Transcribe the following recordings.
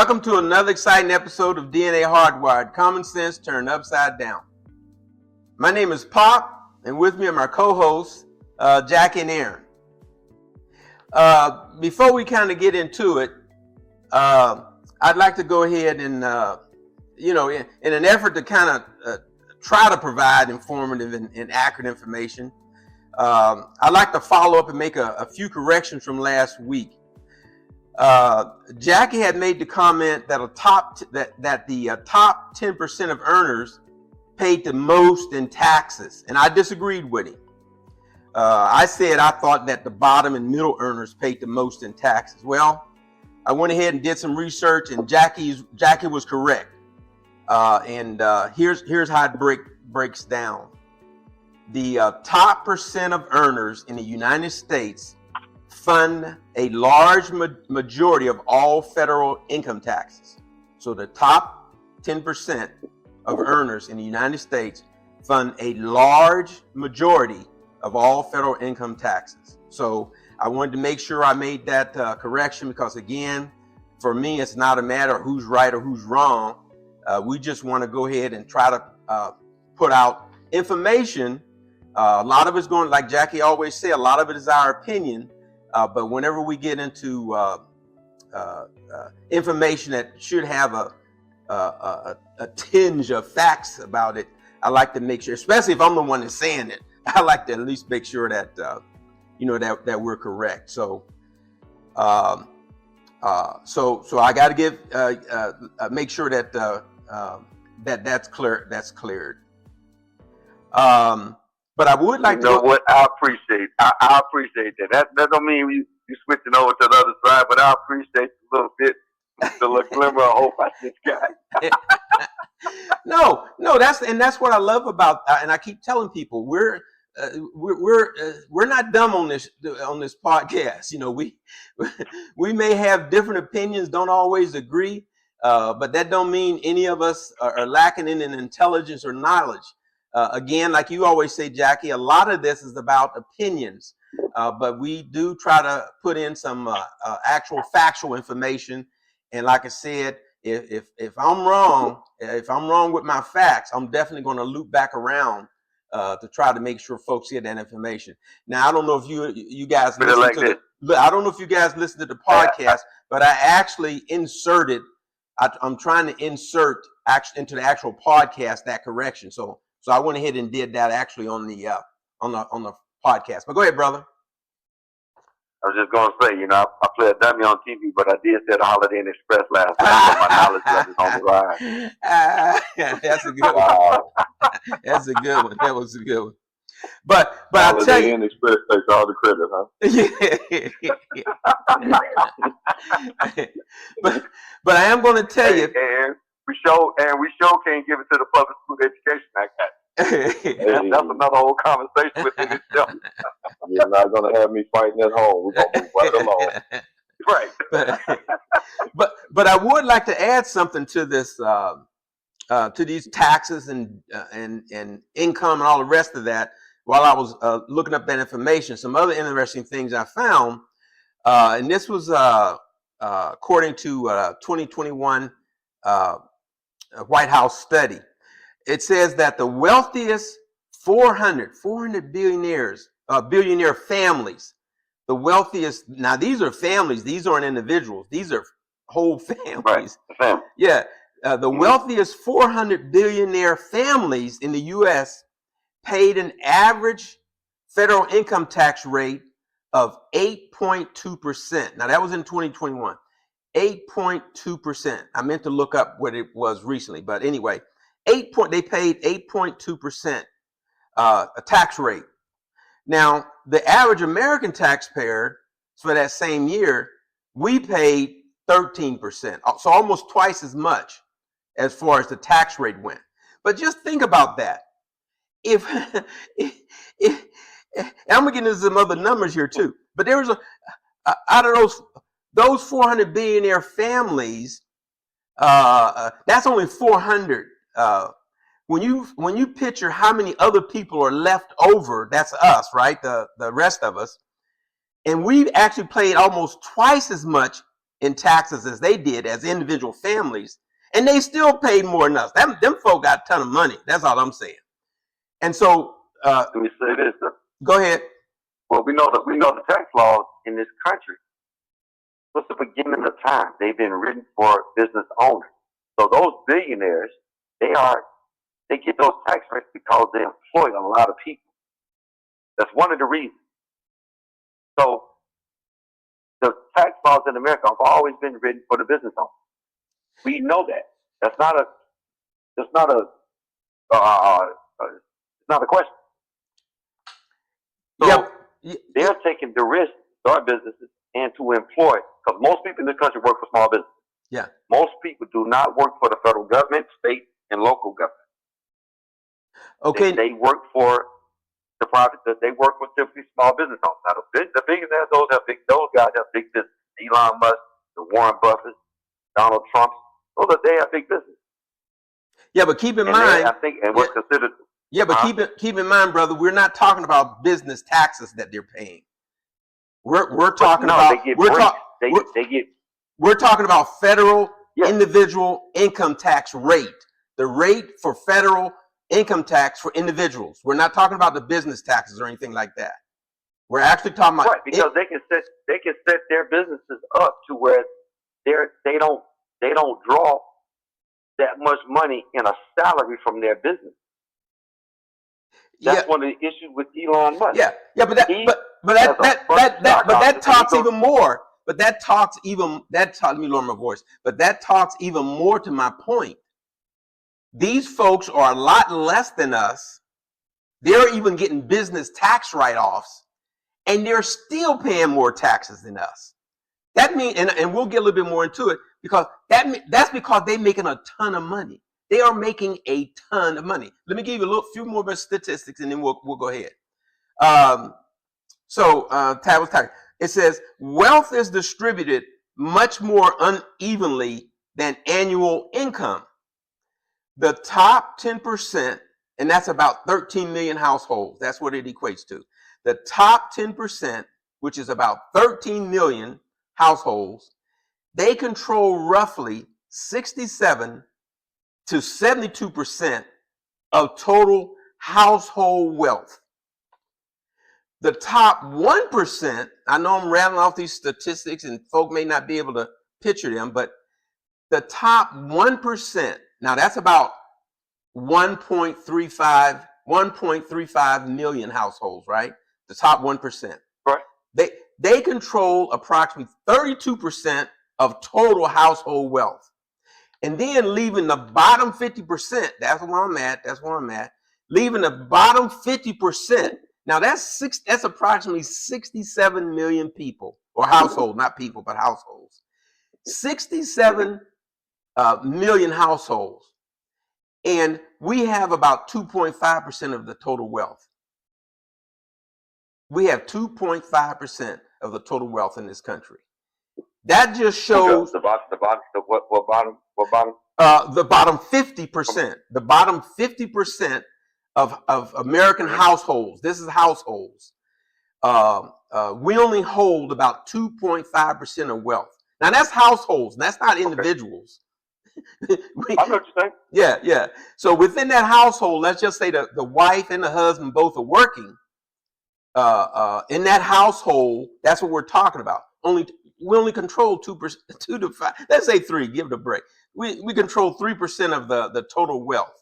Welcome to another exciting episode of DNA Hardwired, common sense turned upside down. My name is Pop, and with me are my co-hosts, Jackie and Aaron. Before we kind of get into it, I'd like to go ahead and, in an effort to kind of try to provide informative and accurate information, I'd like to follow up and make a few corrections from last week. Jackie had made the comment that the top 10% of earners paid the most in taxes, and I disagreed with him. I said I thought that the bottom and middle earners paid the most in taxes. Well, I went ahead and did some research, and Jackie was correct. Here's how it breaks down. The top percent of earners in the United States fund a large majority of all federal income taxes. So the top 10% of earners in the United States fund a large majority of all federal income taxes. So I wanted to make sure I made that correction because, again, for me, it's not a matter of who's right or who's wrong. We just want to go ahead and try to put out information. A lot of it's going, like Jackie always said, a lot of it is our opinion. But whenever we get into information that should have a tinge of facts about it, I like to make sure, especially if I'm the one that's saying it, I like to at least make sure that that we're correct. So I got to give make sure that that's clear. That's cleared. But I would like to. You know what? I appreciate. I appreciate that. That don't mean you switching over to the other side, but I appreciate a little bit, the little glimmer of hope I just got. No, that's what I love about, and I keep telling people we're not dumb on this podcast. You know, we may have different opinions, don't always agree, but that don't mean any of us are lacking in intelligence or knowledge. Again, like you always say, Jackie, a lot of this is about opinions, but we do try to put in some actual factual information. And like I said, if I'm wrong with my facts, I'm definitely going to loop back around to try to make sure folks get that information. Now, I don't know if you guys I don't know if you guys listen to the podcast, but I actually inserted. I'm trying to insert into the actual podcast that correction. So I went ahead and did that actually on the podcast. But go ahead, brother. I was just going to say, I play a dummy on TV, but I did say the Holiday Inn Express last night. So my knowledge level is on the rise. That's a good one. That's a good one. That was a good one. But I'll tell you, Holiday Inn Express takes all the credit, huh? But I am going to tell you. We sure can't give it to the Public School Education Act. That's another whole conversation within itself. You're not going to have me fighting at home. We're going to move right along. Right. But I would like to add something to this, to these taxes and income and all the rest of that. While I was looking up that information, some other interesting things I found, and this was according to 2021 White House study. It says that the wealthiest 400 billionaire families, the wealthiest. Now these are families; these aren't individuals; these are whole families. Right. Yeah, the wealthiest 400 billionaire families in the U.S. paid an average federal income tax rate of 8.2%. Now that was in 2021. 8.2%. I meant to look up what it was recently, but anyway, they paid 8.2% a tax rate. Now, the average American taxpayer for that same year, we paid 13%, so almost twice as much as far as the tax rate went. But just think about that. If and I'm gonna get into some other numbers here too, but there was out of those 400 billionaire families, that's only 400. When you picture how many other people are left over, that's us, right? The rest of us, and we actually paid almost twice as much in taxes as they did as individual families, and they still paid more than us. Them folk got a ton of money. That's all I'm saying. And so, let me say this. Go ahead. Well, we know the tax laws in this country. Since the beginning of time, they've been written for business owners. So those billionaires, they get those tax rates because they employ a lot of people. That's one of the reasons. So the tax laws in America have always been written for the business owner. We know that. It's not a question. So they're taking the risk to start businesses and to employ, because most people in this country work for small businesses. Yeah. Most people do not work for the federal government, state, and local government. Okay. They work for the private. They work for typically small business owners. Now, the billionaires, those guys have big business. Elon Musk, the Warren Buffett, Donald Trump. They have big business. Yeah, but keep in mind, I think, and what's considered. Yeah, but keep in mind, brother, we're not talking about business taxes that they're paying. We're talking about we're talking about federal individual income tax rate. The rate for federal income tax for individuals. We're not talking about the business taxes or anything like that. We're actually talking about because they can set their businesses up to where they don't draw that much money in a salary from their business. That's one of the issues with Elon Musk. Yeah, but that talks even more. But that talks even let me lower my voice. But that talks even more to my point. These folks are a lot less than us. They're even getting business tax write-offs, and they're still paying more taxes than us. That means, and we'll get a little bit more into it, because that's because they're making a ton of money. They are making a ton of money. Let me give you a few more statistics, and then we'll go ahead. It says wealth is distributed much more unevenly than annual income. The top 10%, and that's about 13 million households. That's what it equates to. The top 10%, which is about 13 million households, they control roughly 67 to 72% of total household wealth. The top 1%, I know I'm rattling off these statistics and folk may not be able to picture them, but the top 1%, now that's about 1.35 million households, right? The top 1%. Right. They control approximately 32% of total household wealth. And then leaving the bottom 50%, that's where I'm at, leaving the bottom 50%. Now that's approximately 67 million people, or households, not people, but households. 67 million households. And we have about 2.5% of the total wealth. We have 2.5% of the total wealth in this country. That just shows what bottom? The bottom 50%. The bottom 50% of American households. This is households. We only hold about 2.5% of wealth. Now that's households. That's not individuals. I know what you're saying. Yeah. So within that household, let's just say the wife and the husband both are working. In that household, that's what we're talking about. We only control 2%, 2 to 5. Let's say 3. Give it a break. We control 3% of the total wealth.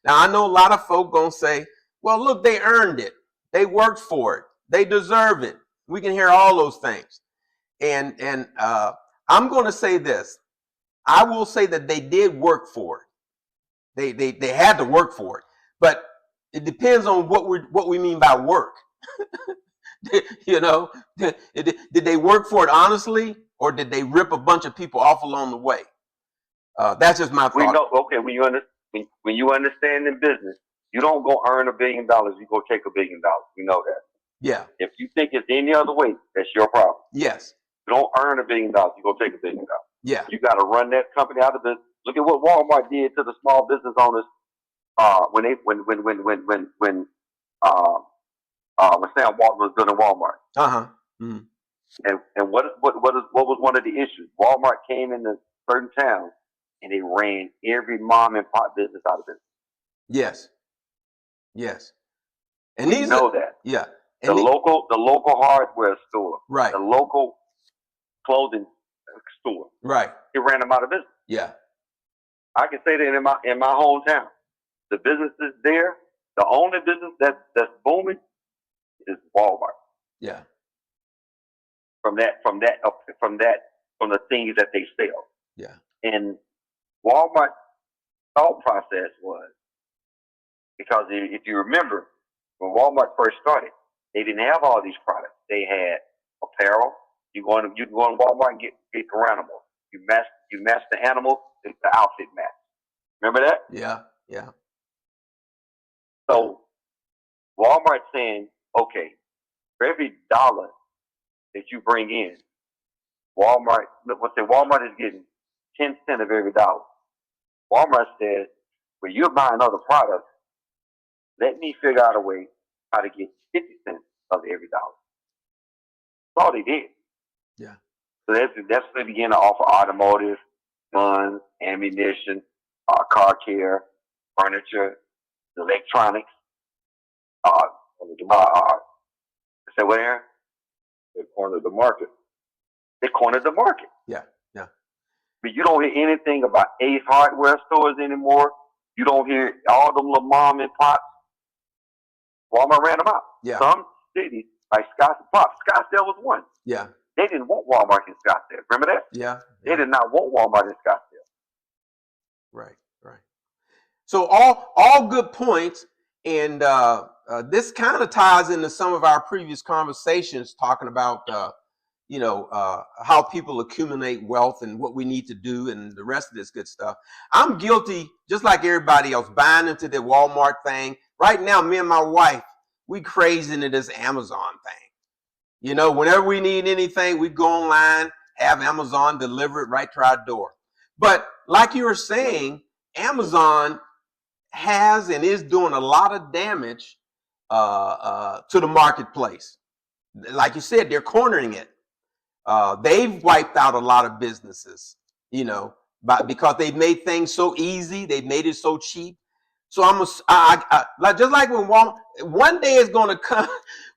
Now I know a lot of folk gonna say, "Well, look, they earned it. They worked for it. They deserve it." We can hear all those things, and I'm going to say this. I will say that they did work for it. They had to work for it, but it depends on what we mean by work. Did they work for it honestly, or did they rip a bunch of people off along the way? That's just my thought. We know. Okay, when you understand in business, you don't go earn $1 billion. You go take $1 billion. We know that. Yeah. If you think it's any other way, that's your problem. Yes. You don't earn $1 billion. You go take $1 billion. Yeah. You got to run that company out of business. Look at what Walmart did to the small business owners when Sam Walton was building Walmart. Uh-huh. Mm-hmm. And what was one of the issues? Walmart came into certain towns and they ran every mom and pop business out of business. Yes. Yes. And we know that. Yeah. And the local hardware store, right. The local clothing store, right. It ran them out of business. Yeah. I can say that in my hometown, the businesses there, the only business that's booming is Walmart. Yeah. From the things that they sell. Yeah. And Walmart's thought process was, because if you remember, when Walmart first started, they didn't have all these products. They had apparel. You can go on Walmart and get animals. You match the animal, the outfit match. Remember that? Yeah. Yeah. So Walmart's saying, okay, for every dollar that you bring in, Walmart is getting 10 cents of every dollar. Walmart says, when you're buying other products, let me figure out a way how to get 50 cents of every dollar. That's all they did. Yeah. So that's when they began to offer automotive, guns, ammunition, car care, furniture, electronics. Say what, Aaron? They cornered the market. They cornered the market. Yeah. Yeah. But you don't hear anything about Ace Hardware stores anymore. You don't hear all them little mom and pops. Walmart ran them out. Yeah. Some cities, like Scottsdale was one. Yeah. They didn't want Walmart in Scottsdale. Remember that? Yeah. They did not want Walmart in Scottsdale. Right. Right. So all good points, and this kind of ties into some of our previous conversations talking about how people accumulate wealth and what we need to do and the rest of this good stuff. I'm guilty, just like everybody else, buying into the Walmart thing. Right now, me and my wife, we crazy into this Amazon thing. Whenever we need anything, we go online, have Amazon deliver it right to our door. But like you were saying, Amazon has and is doing a lot of damage to the marketplace. Like you said, they're cornering it. They've wiped out a lot of businesses, because they've made things so easy. They've made it so cheap. So just like when Walmart, one day is going to come,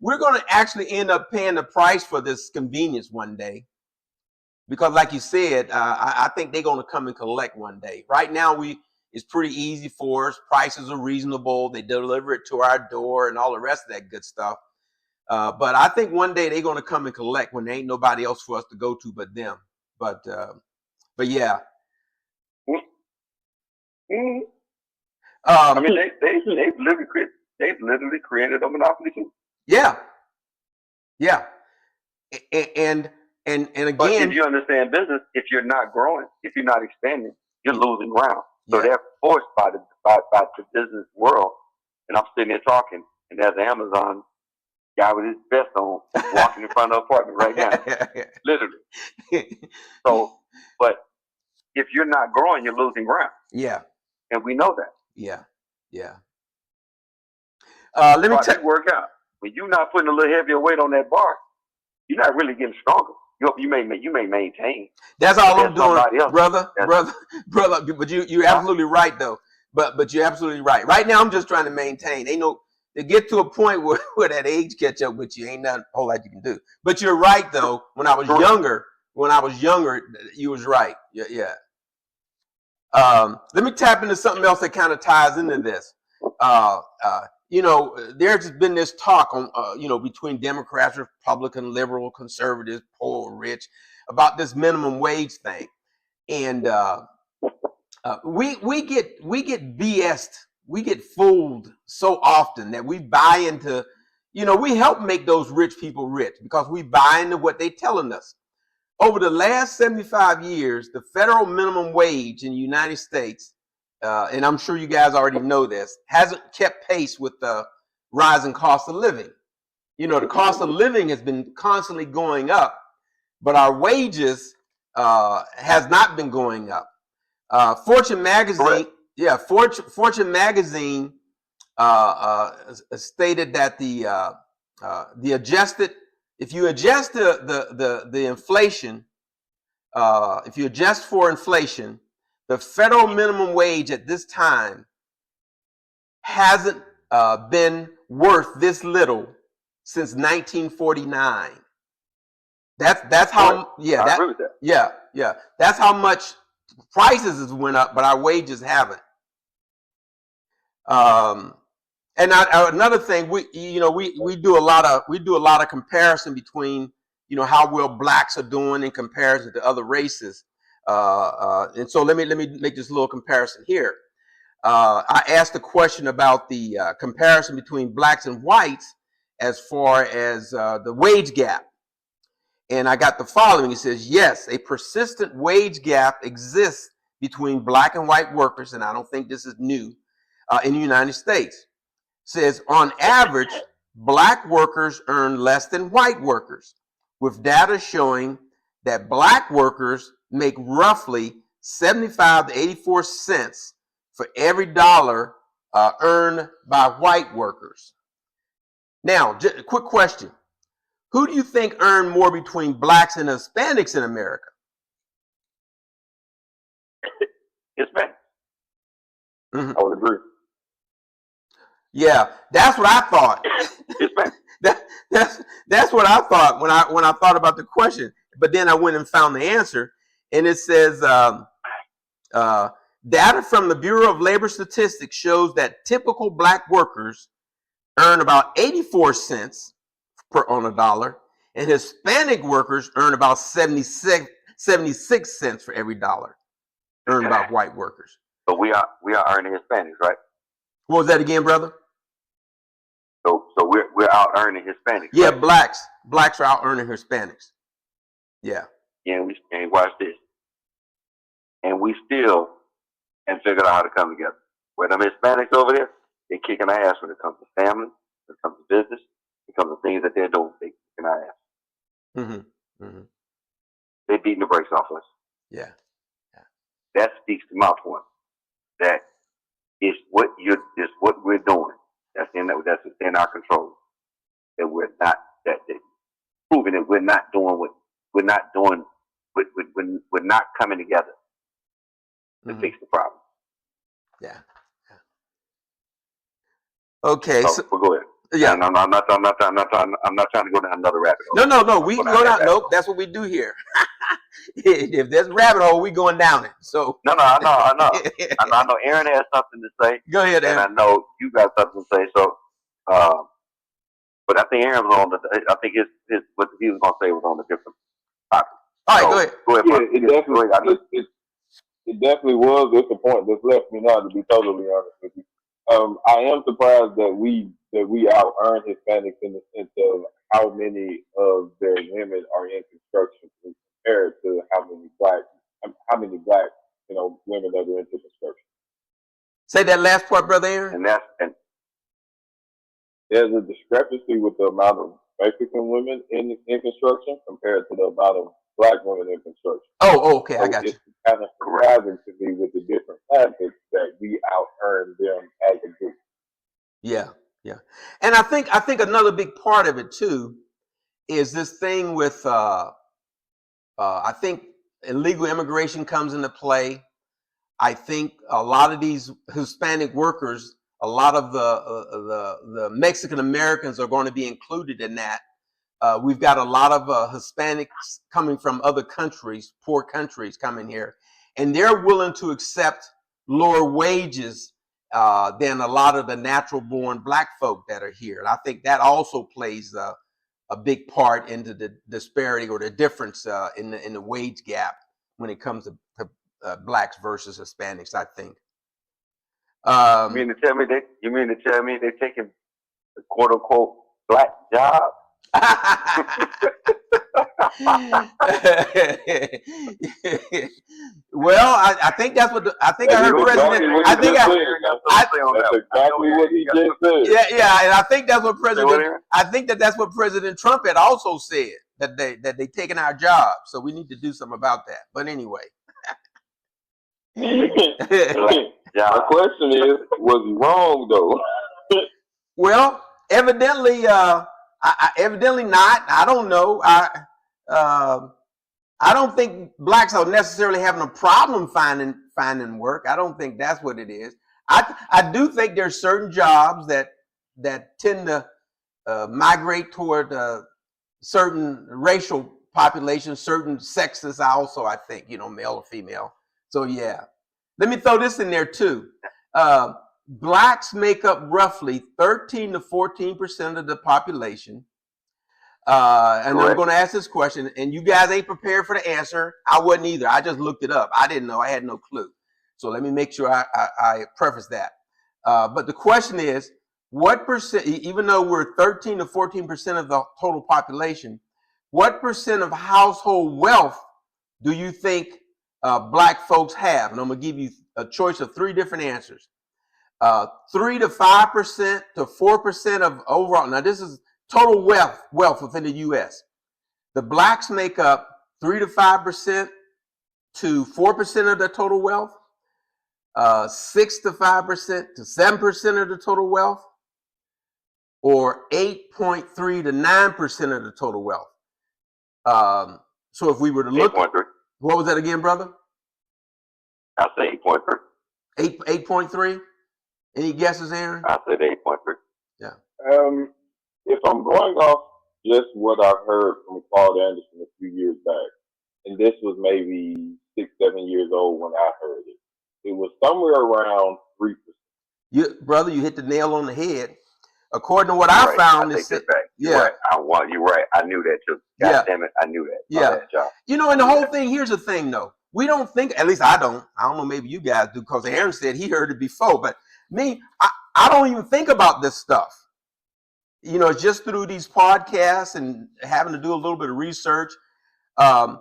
we're going to actually end up paying the price for this convenience one day. Because like you said, I think they're going to come and collect one day. Right now, it's pretty easy for us. Prices are reasonable. They deliver it to our door and all the rest of that good stuff. But I think one day they're going to come and collect when there ain't nobody else for us to go to but them. But yeah. Mm-hmm. I mean, they've literally created a monopoly too. Yeah. Yeah. And again, but if you understand business, if you're not growing, if you're not expanding, you're losing ground. So they're forced by the business world. And I'm sitting there talking, and there's an Amazon guy with his vest on walking in front of the apartment right now, literally. So, but if you're not growing, you're losing ground. Yeah, and we know that. Yeah. Let me work out. When you're not putting a little heavier weight on that bar, you're not really getting stronger. You may maintain. That's all I'm doing, brother. But you're absolutely right though. But you're absolutely right. Right now, I'm just trying to maintain. To get to a point where that age catch up with you, ain't nothing a whole lot you can do. But you're right though. When I was younger, you was right. Yeah. Let me tap into something else that kind of ties into this. There's been this talk on, between Democrats, Republican, liberal, conservatives, poor, rich, about this minimum wage thing, and we get BS'd, we get fooled so often that we buy into, we help make those rich people rich because we buy into what they're telling us. Over the last 75 years, the federal minimum wage in the United States, and I'm sure you guys already know this, hasn't kept pace with the rising cost of living. The cost of living has been constantly going up, but our wages has not been going up. Fortune magazine, Fortune magazine stated that the adjusted if you adjust the inflation, if you adjust for inflation, the federal minimum wage at this time hasn't been worth this little since 1949. That's how I agree with that. Yeah. That's how much prices has went up, but our wages haven't. And another thing, we do a lot of comparison between how well blacks are doing in comparison to other races. And so let me make this little comparison here. I asked a question about the comparison between blacks and whites as far as the wage gap. And I got the following. It says, yes, a persistent wage gap exists between black and white workers, and I don't think this is new, in the United States. It says, on average, black workers earn less than white workers, with data showing that black workers make roughly 75 to 84 cents for every dollar earned by white workers. Now, just a quick question. Who do you think earn more between blacks and Hispanics in America? Hispanics. Mm-hmm. I would agree. Yeah, that's what I thought. That's what I thought when I thought about the question. But then I went and found the answer, and it says data from the Bureau of Labor Statistics shows that typical black workers earn about 84 cents on a dollar, and Hispanic workers earn about 76 cents for every dollar earned by white workers. So we are earning Hispanics, right? What was that again, brother? So we're out earning Hispanics. Yeah, right? blacks are out earning Hispanics. Yeah. And watch this. And we still and figured out how to come together. Where them Hispanics over there, they're kicking our ass when it comes to family, when it comes to business, when it comes to things that they're doing, they're kicking our ass. Mm-hmm. Mm-hmm. They're beating the brakes off us. Yeah. That speaks to my point. That it's what we're doing. That's within our control. That we're not proving that we're not coming together to fix the problem. Yeah. Okay. So go ahead. Yeah. And I'm not trying to go down another rabbit hole. No. We can go down. Nope. That's what we do here. If there's a rabbit hole, we going down it. So. No. I know Aaron has something to say. Go ahead, Aaron. And I know you got something to say. So, but I think Aaron was on I think what he was going to say was on a different topic. All right, go ahead. Yeah, it definitely was. It's a point that's left me now, to be totally honest with you. I am surprised that we out earn Hispanics in the sense of how many of their women are in construction compared to how many black women that are into construction. Say that last part, brother Aaron. And there's a discrepancy with the amount of Mexican women in construction compared to the amount of black women in construction. Oh, okay, I got you. It's kind of surprising to me with the different classes that we out earn them as a group. Yeah. And I think another big part of it too is this thing with I think illegal immigration comes into play. I think a lot of these Hispanic workers, a lot of the Mexican Americans are going to be included in that. We've got a lot of Hispanics coming from other countries, poor countries coming here, and they're willing to accept lower wages than a lot of the natural born black folk that are here. And I think that also plays a big part into the disparity or the difference in the wage gap when it comes to blacks versus Hispanics, I think. You mean to tell me they're taking the quote unquote black job? Well, I think that's what I heard President. That's exactly what he just said. Yeah, and I think that's what that's what President Trump had also said, that they taking our jobs. So we need to do something about that. But anyway. My question is, was he wrong though? Well, evidently, Evidently not. I don't know. I don't think blacks are necessarily having a problem finding work. I don't think that's what it is. I do think there's certain jobs that tend to migrate toward certain racial populations, certain sexes. I think, male or female. So yeah, let me throw this in there too. Blacks make up roughly 13 to 14% of the population. And I'm going to ask this question, and you guys ain't prepared for the answer. I wasn't either. I just looked it up. I didn't know. I had no clue. So let me make sure I preface that. But the question is, what percent, even though we're 13 to 14% of the total population, what percent of household wealth do you think black folks have? And I'm going to give you a choice of 3 different answers. 3 to 5% to 4% of overall. Now, this is total wealth within the U.S. The blacks make up 3 to 5% to 4% of the total wealth, 6 to 5% to 7% of the total wealth, or 8.3 to 9% of the total wealth. So if we were to look, 8.3. What was that again, brother? I say 8.3. 8.3. Any guesses, Aaron? I said 8.3. Yeah. If I'm going off just what I've heard from Claude Anderson a few years back, and this was maybe 6, 7 years old when I heard it, it was somewhere around 3%. Brother, you hit the nail on the head. According to what I found, You're right. You're right. I knew that too. God damn it, I knew that. Yeah. And the whole thing. Here's the thing, though. We don't think. At least I don't. I don't know. Maybe you guys do, because Aaron said he heard it before. But me, I don't even think about this stuff. Just through these podcasts and having to do a little bit of research. That's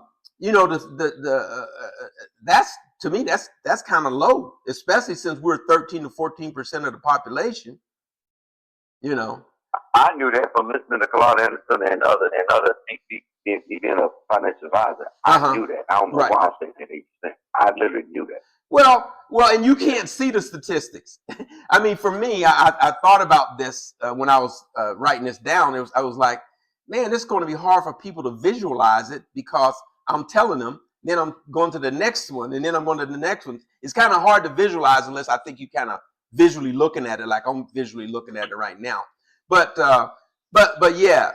to me, that's kind of low, especially since we're 13 to 14% of the population. I knew that from listening to Claude Anderson and other being a financial advisor. I knew that. I don't know why I'm saying that 8%. I literally knew that. Well, and you can't see the statistics. I mean, for me, I thought about this when I was writing this down. I was like, man, this is going to be hard for people to visualize it, because I'm telling them, then I'm going to the next one, and then I'm going to the next one. It's kind of hard to visualize unless I think you kind of visually looking at it like I'm visually looking at it right now. But yeah.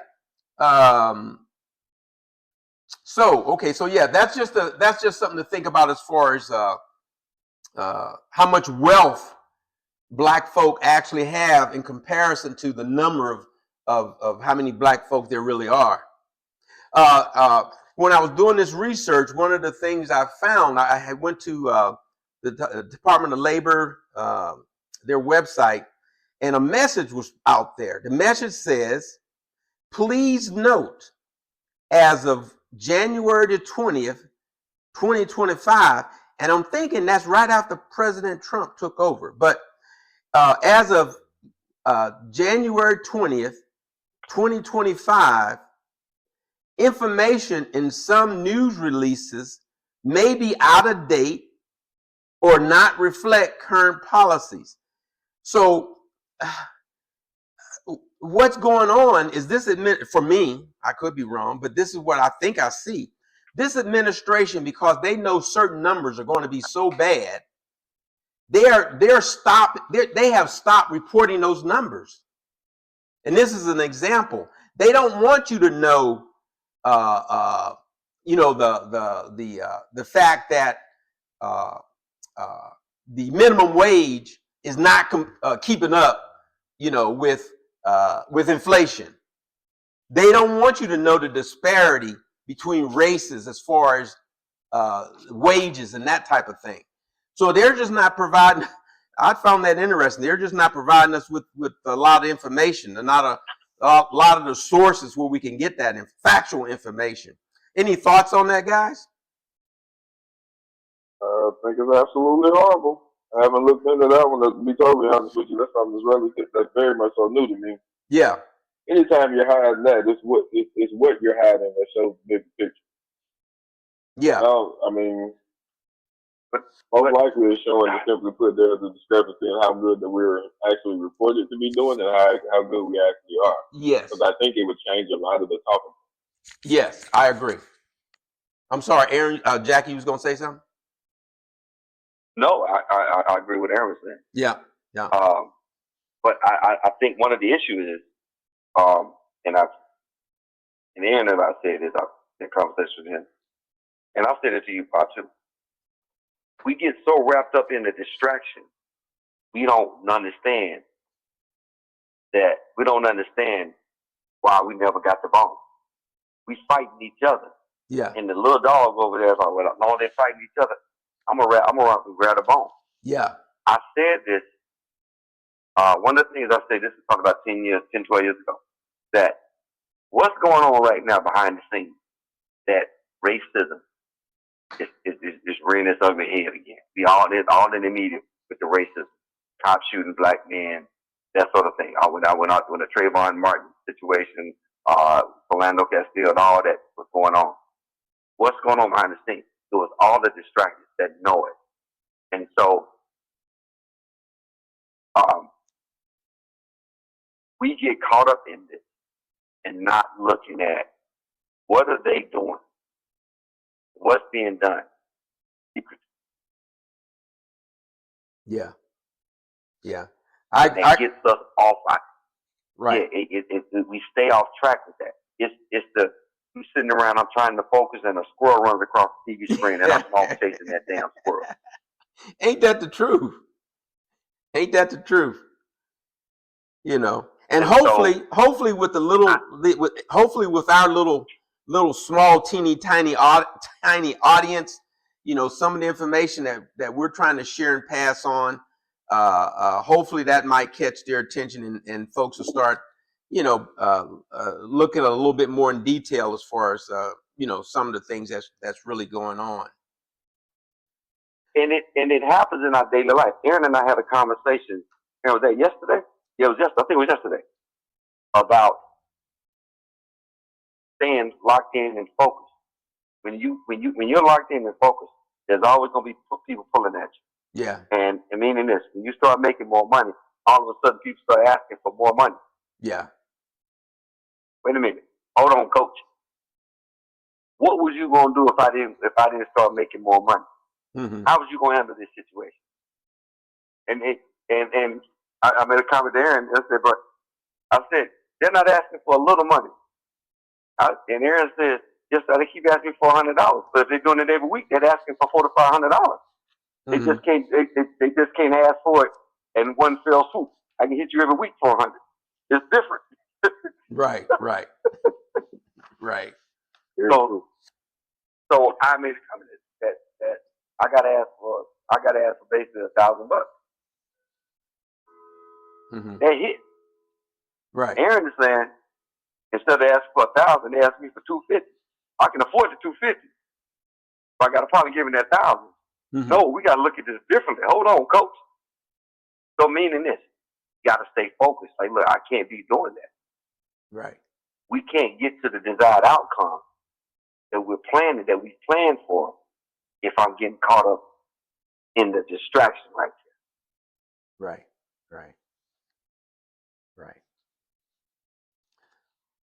So yeah, that's just something to think about as far as how much wealth black folk actually have in comparison to the number of how many black folk there really are. When I was doing this research, one of the things I found, I went to the Department of Labor, their website, and a message was out there. The message says, please note, as of January the 20th, 2025, and I'm thinking that's right after President Trump took over. But as of January 20th, 2025, information in some news releases may be out of date or not reflect current policies. So what's going on is this, for me, I could be wrong, but this is what I think I see. This administration, because they know certain numbers are going to be so bad, they have stopped reporting those numbers. And this is an example. They don't want you to know, the fact that the minimum wage is not keeping up, with inflation. They don't want you to know the disparity between races as far as wages and that type of thing. So they're just not providing. I found that interesting. They're just not providing us with a lot of information, and not a lot of the sources where we can get that factual information. Any thoughts on that, guys? I think it's absolutely horrible. I haven't looked into that one, to be totally honest with you. That's something that's very much so new to me. Yeah. Anytime you're hiding that, it's what you're hiding that shows the big picture. Yeah. I mean, Most likely it's showing to simply put there's a discrepancy in how good that we're actually reported to be doing and how good we actually are. Yes. Because I think it would change a lot of the talking. Yes, I agree. I'm sorry, Aaron. Jackie, you was gonna say something? No, I agree with Aaron was saying. Yeah, yeah. But I think one of the issues is, and Aaron and I said this in conversation with him, and I'll say it to you, Bob, too. We get so wrapped up in the distraction, we don't understand why we never got the ball. We fighting each other. Yeah. And the little dog over there is like, well, no, they're fighting each other. I'm gonna run and grab the bone. Yeah. I said this. One of the things I said, this is talking about 10, 12 years ago, that what's going on right now behind the scenes, that racism is rearing its ugly head again. We all in the media with the racism, cops shooting black men, that sort of thing. When the Trayvon Martin situation, Philando Castile, and all that was going on. What's going on behind the scenes? It was all the distractions that know it. And so we get caught up in this and not looking at what are they doing, what's being done. Yeah. Yeah. That gets us off. Right. Yeah, we stay off track with that. It's we sitting around, I'm trying to focus, and a squirrel runs across the TV screen, and I'm off chasing that damn squirrel. Ain't that the truth? Ain't that the truth? You know, and hopefully with the little, hopefully with our little small, teeny tiny audience, you know, some of the information that we're trying to share and pass on, hopefully that might catch their attention and folks will start, you know, looking a little bit more in detail as far as you know, some of the things that's really going on. And it happens in our daily life. Aaron and I had a conversation. Was that yesterday? Yeah, it was yesterday. I think it was yesterday. About staying locked in and focused. When you're locked in and focused, there's always gonna be people pulling at you. Yeah. And meaning this, when you start making more money, all of a sudden people start asking for more money. Yeah. Wait a minute. Hold on, coach. What was you gonna do if I didn't start making more money? Mm-hmm. How was you gonna handle this situation? And I made a comment there and I said, they're not asking for a little money. And Aaron said, yes, they keep asking for $100, but if they're doing it every week, they're asking for $400 to $500. Mm-hmm. They just can't ask for it in one fell swoop. I can hit you every week for $100. It's different. Right. So I made a comment that I got to ask for basically $1,000. Mm-hmm. That hit. Right. Aaron is saying, instead of asking for $1,000, they asked me for $250. I can afford the $250. But I got to probably give him that $1,000. Mm-hmm. No, we got to look at this differently. Hold on, coach. So meaning this, you got to stay focused. Like, look, I can't be doing that. Right. We can't get to the desired outcome that we planned for if I'm getting caught up in the distraction right there. Right.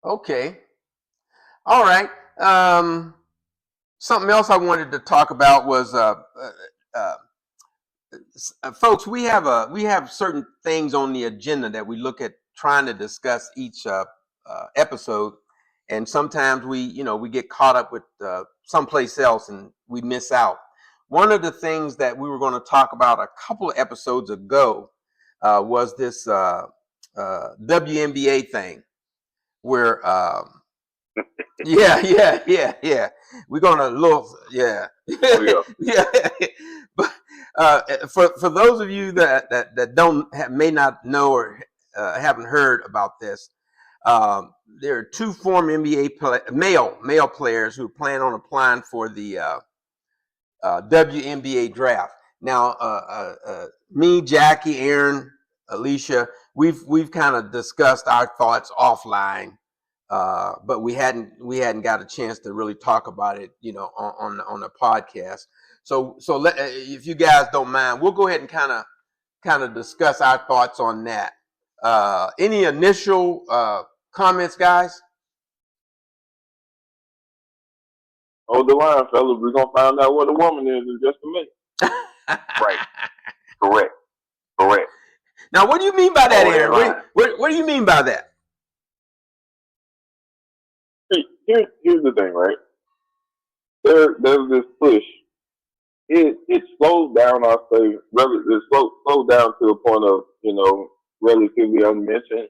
Okay. All right. Something else I wanted to talk about was, folks, we have certain things on the agenda that we look at trying to discuss each episode, and sometimes we get caught up with someplace else and we miss out. One of the things that we were going to talk about a couple of episodes ago was this WNBA thing, where yeah. We're gonna look, yeah. Yeah. But for those of you that may not know or haven't heard about this, there are two former NBA male players who plan on applying for the WNBA draft. Now, me, Jackie, Aaron, Alicia, we've kind of discussed our thoughts offline, but we hadn't got a chance to really talk about it, on the podcast. So if you guys don't mind, we'll go ahead and kind of discuss our thoughts on that. Any initial comments, guys? Hold the line, fellas. We're gonna find out what a woman is in just a minute. Right. Correct. Now, what do you mean by that, Aaron? What do you mean by that? Here's the thing, right? There's this push. It slows down, I'll say, it slows down to a point of, relatively unmentioned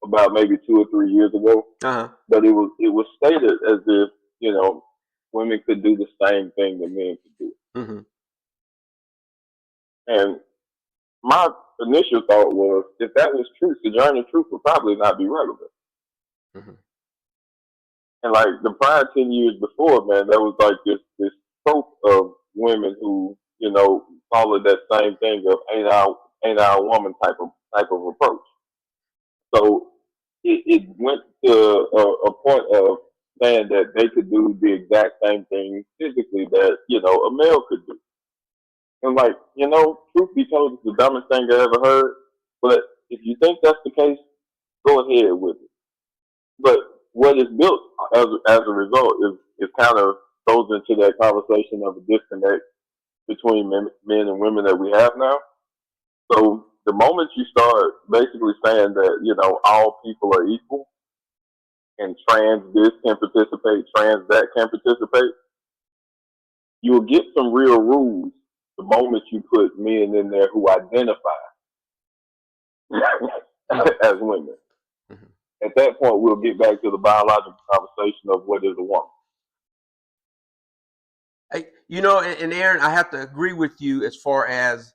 about maybe 2 or 3 years ago. Uh-huh. But it was stated as if, women could do the same thing that men could do. Mm-hmm. And my initial thought was, if that was true, Sojourner Truth would probably not be relevant. Mm-hmm. And like the prior 10 years before, man, there was like this trope of women who, followed that same thing of ain't our woman type of approach. So it went to a point of saying that they could do the exact same thing physically that, a male could do. And like, truth be told, it's the dumbest thing I ever heard. But if you think that's the case, go ahead with it. But what is built as a result is kind of goes into that conversation of a disconnect between men and women that we have now. So the moment you start basically saying that, all people are equal and trans this can participate, trans that can participate, you will get some real rules the moment you put men in there who identify as women. Mm-hmm. At that point, we'll get back to the biological conversation of what is a woman. And Aaron, I have to agree with you as far as,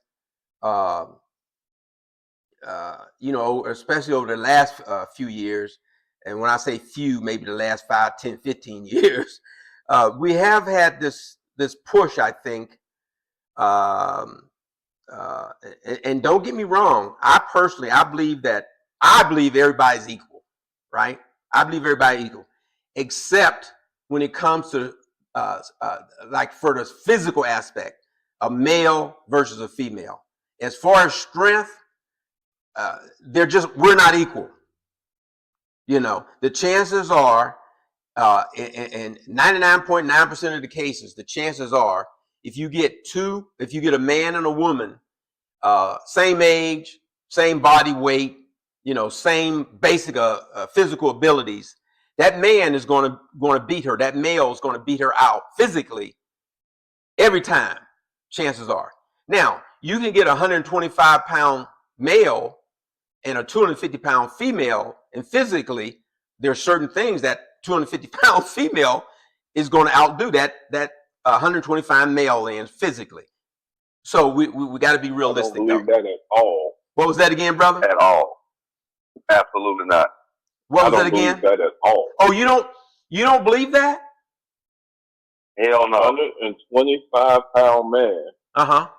especially over the last few years. And when I say few, maybe the last 5, 10, 15 years, we have had this push, I think. And don't get me wrong. I believe everybody's equal, right? I believe everybody's equal, except when it comes to like for the physical aspect, a male versus a female. As far as strength, we're not equal. The chances are, in 99.9% of the cases, the chances are, if you get a man and a woman, same age, same body weight, same basic physical abilities, that man is going to beat her. That male is going to beat her out physically every time. Chances are. Now, you can get a 125-pound male and a 250-pound female, and physically, there are certain things that 250-pound female is going to outdo that 125 male in physically. So we got to be realistic. I don't believe that at all. What was that again, brother? At all. Absolutely not. What was that again? I don't believe that at all. Oh, you don't believe that? Hell no. 125-pound man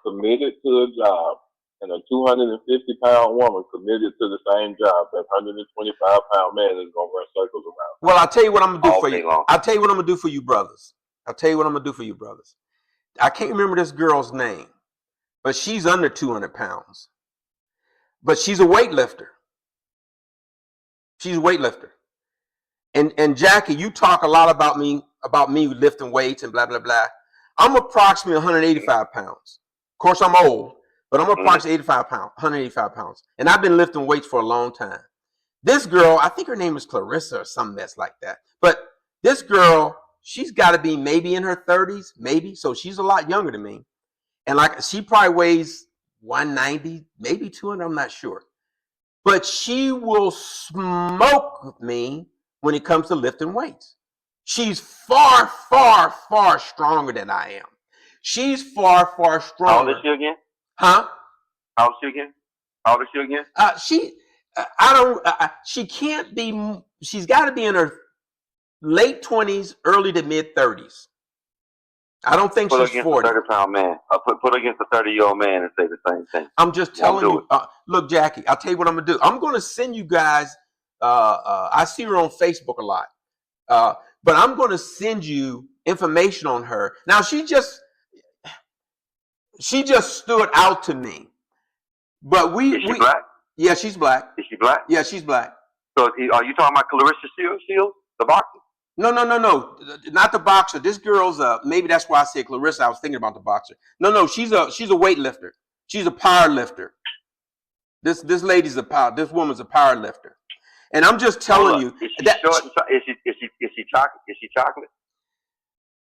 committed to a job, and a 250-pound woman committed to the same job. That 125-pound man is going to run circles around. Well, I'll tell you what I'm going to do for you. Long. I'll tell you what I'm going to do for you, brothers. I can't remember this girl's name, but she's under 200 pounds. But she's a weightlifter. And Jackie, you talk a lot about me lifting weights and blah, blah, blah. I'm approximately 185 pounds. Of course, I'm old, but I'm approximately 185 pounds. And I've been lifting weights for a long time. This girl, I think her name is Clarissa or some mess like that. But this girl, she's got to be maybe in her 30s, maybe. So she's a lot younger than me. And like she probably weighs 190, maybe 200, I'm not sure. But she will smoke me when it comes to lifting weights. She's far, far, far stronger than I am. She's far, far stronger. How old is she again? Huh? How old is she again? She can't be, she's got to be in her late 20s, early to mid 30s. I don't think she's 40. Put against a 30-pound man. Put against a 30-year-old man and say the same thing. I'm just telling you. Look, Jackie, I'll tell you what I'm going to do. I'm going to send you guys, I see her on Facebook a lot, but I'm going to send you information on her. Now, She just stood out to me. But Is she black? Yeah, she's black. Is she black? Yeah, she's black. So are you talking about Clarissa Shields, the boxer? No, not the boxer. This girl's maybe that's why I said Clarissa. I was thinking about the boxer. No, she's a weightlifter. She's a power lifter. This lady's this woman's a power lifter. And I'm just telling you is she that short? Is she chocolate? Is she chocolate?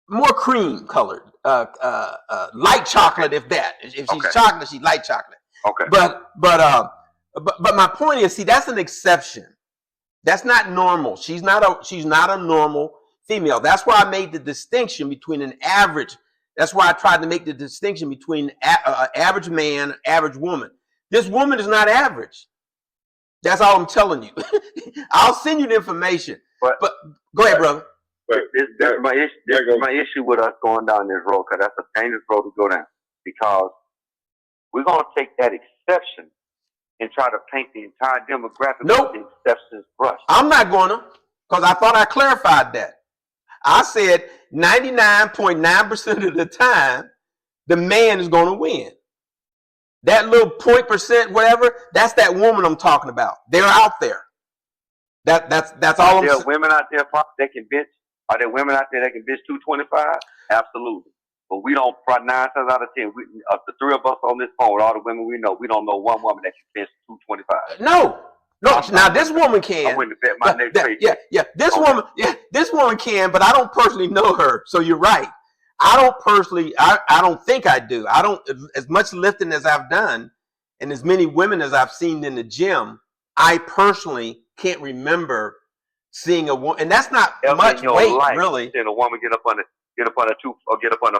More cream colored, light chocolate, if that. If she's chocolate, she's light chocolate. Okay. But my point is, see, that's an exception. That's not normal. She's not a normal female. That's why I made the distinction between an average. That's why I tried to make the distinction between average man, average woman. This woman is not average. That's all I'm telling you. I'll send you the information. But go ahead, brother. This my issue with us going down this road, because that's a dangerous road to go down. Because we're going to take that exception and try to paint the entire demographic with the exceptions brush. I'm not going to, because I thought I clarified that. I said 99.9% of the time, the man is going to win. That little 0.%, whatever, that's that woman I'm talking about. They're out there. That's all I'm saying. Are there women out there that can bench? Are there women out there that can bench 225? Absolutely. But we don't, 9 times out of 10, the three of us on this phone, with all the women we don't know one woman that can bench 225. No. Now this woman can. I'm willing to bet my next pay. Yeah. This woman can, but I don't personally know her. So you're right. I don't think I do. I don't, as much lifting as I've done and as many women as I've seen in the gym, I personally can't remember seeing a woman, and that's not much weight, really. Seeing a woman get up on a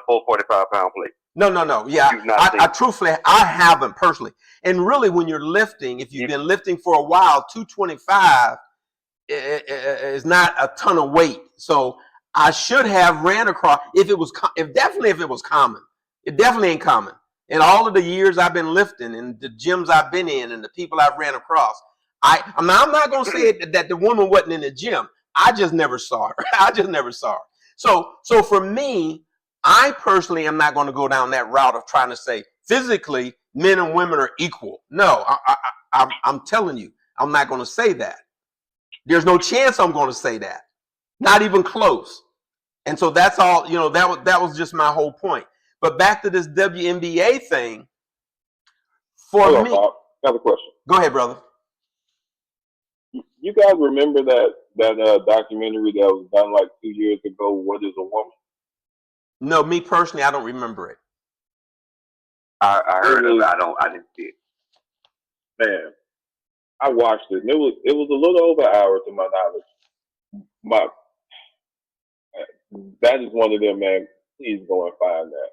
445-pound plate. No. Yeah, I truthfully, I haven't personally. And really, when you're lifting, if you've been lifting for a while, 225 is not a ton of weight. So I should have ran across if it was common. It definitely ain't common. In all of the years I've been lifting and the gyms I've been in and the people I've ran across, I'm not going to say that the woman wasn't in the gym. I just never saw her. So for me, I personally am not going to go down that route of trying to say physically men and women are equal. No, I'm telling you, I'm not going to say that. There's no chance I'm going to say that. Not even close. And so that's all, that was just my whole point. But back to this WNBA thing. For me, Bob, I have a question. Go ahead, brother. You guys remember that documentary that was done like 2 years ago, What is a Woman? No, me personally, I don't remember it. I heard of it. I didn't see it. Man, I watched it. And it was a little over an hour to my knowledge. That is one of them, man. Please go and find that.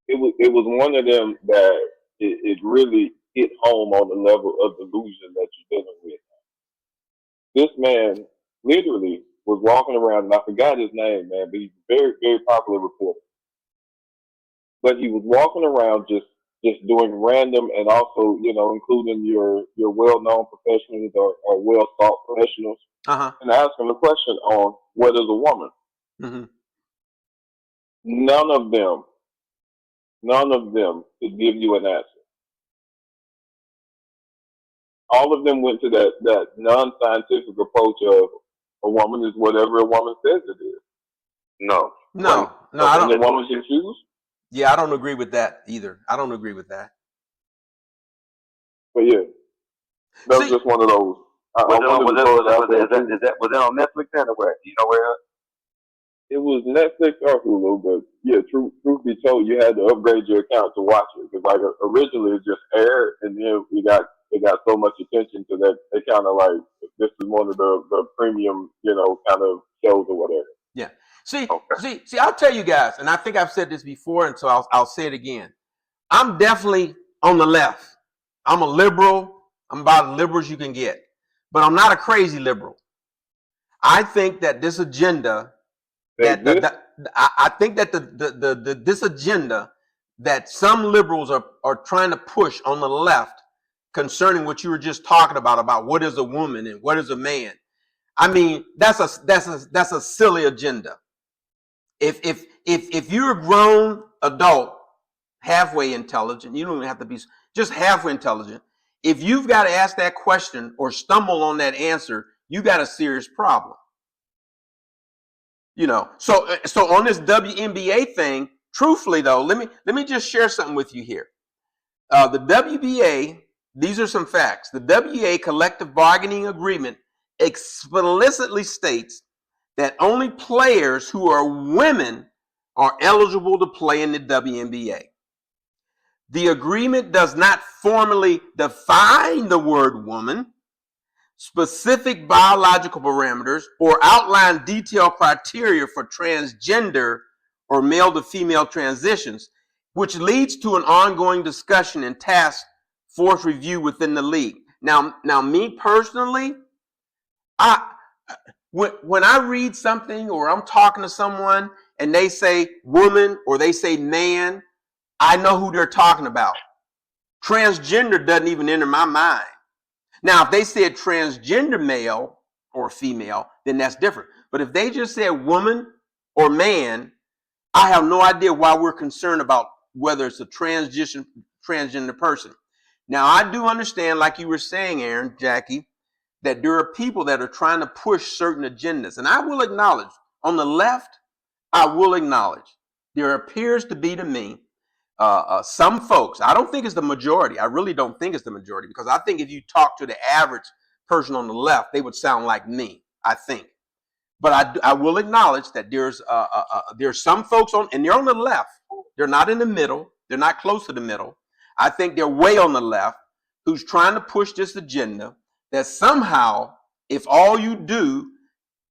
It was one of them that it really hit home on the level of delusion that you're dealing with. This man literally was walking around, and I forgot his name, man, but he's a very, very popular reporter. But he was walking around just doing random, and also, including your well-known professionals or well-thought professionals, and asking the question on what is a woman. Mm-hmm. None of them could give you an answer. All of them went to that non-scientific approach of a woman is whatever a woman says it is. No, I don't. The woman can choose. Yeah, I don't agree with that either. I don't agree with that. But yeah, that was just one of those. Was that on Netflix anywhere? Do you know where? It was Netflix or Hulu, but yeah, truth be told, you had to upgrade your account to watch it because like originally it just aired, and then it got so much attention to that they kind of like this is one of the premium kind of shows or whatever. Yeah. See, I'll tell you guys, and I think I've said this before, and so I'll say it again. I'm definitely on the left. I'm a liberal. I'm about as liberal as you can get, but I'm not a crazy liberal. I think that this agenda. I think that this agenda that some liberals are trying to push on the left concerning what you were just talking about what is a woman and what is a man. I mean, that's a silly agenda. If you're a grown adult halfway intelligent. You don't even have to be just halfway intelligent. If you've got to ask that question or stumble on that answer, you got a serious problem. You know, so on this WNBA thing, truthfully though, let me just share something with you here. The WNBA, these are some facts. The WNBA collective bargaining agreement explicitly states that only players who are women are eligible to play in the WNBA. The agreement does not formally define the word woman, specific biological parameters, or outline detailed criteria for transgender or male to female transitions, which leads to an ongoing discussion and task force review within the league. Now me personally, when I read something or I'm talking to someone and they say woman or they say man, I know who they're talking about. Transgender doesn't even enter my mind. Now, if they said transgender male or female, then that's different. But if they just said woman or man, I have no idea why we're concerned about whether it's a transgender person. Now, I do understand, like you were saying, Aaron, Jackie, that there are people that are trying to push certain agendas. And I will acknowledge, on the left, I will acknowledge, there appears to be to me some folks, I don't think it's the majority. I really don't think it's the majority, because I think if you talk to the average person on the left, they would sound like me, I think. But I will acknowledge that there's some folks and they're on the left. They're not in the middle. They're not close to the middle. I think they're way on the left, who's trying to push this agenda that somehow, if all you do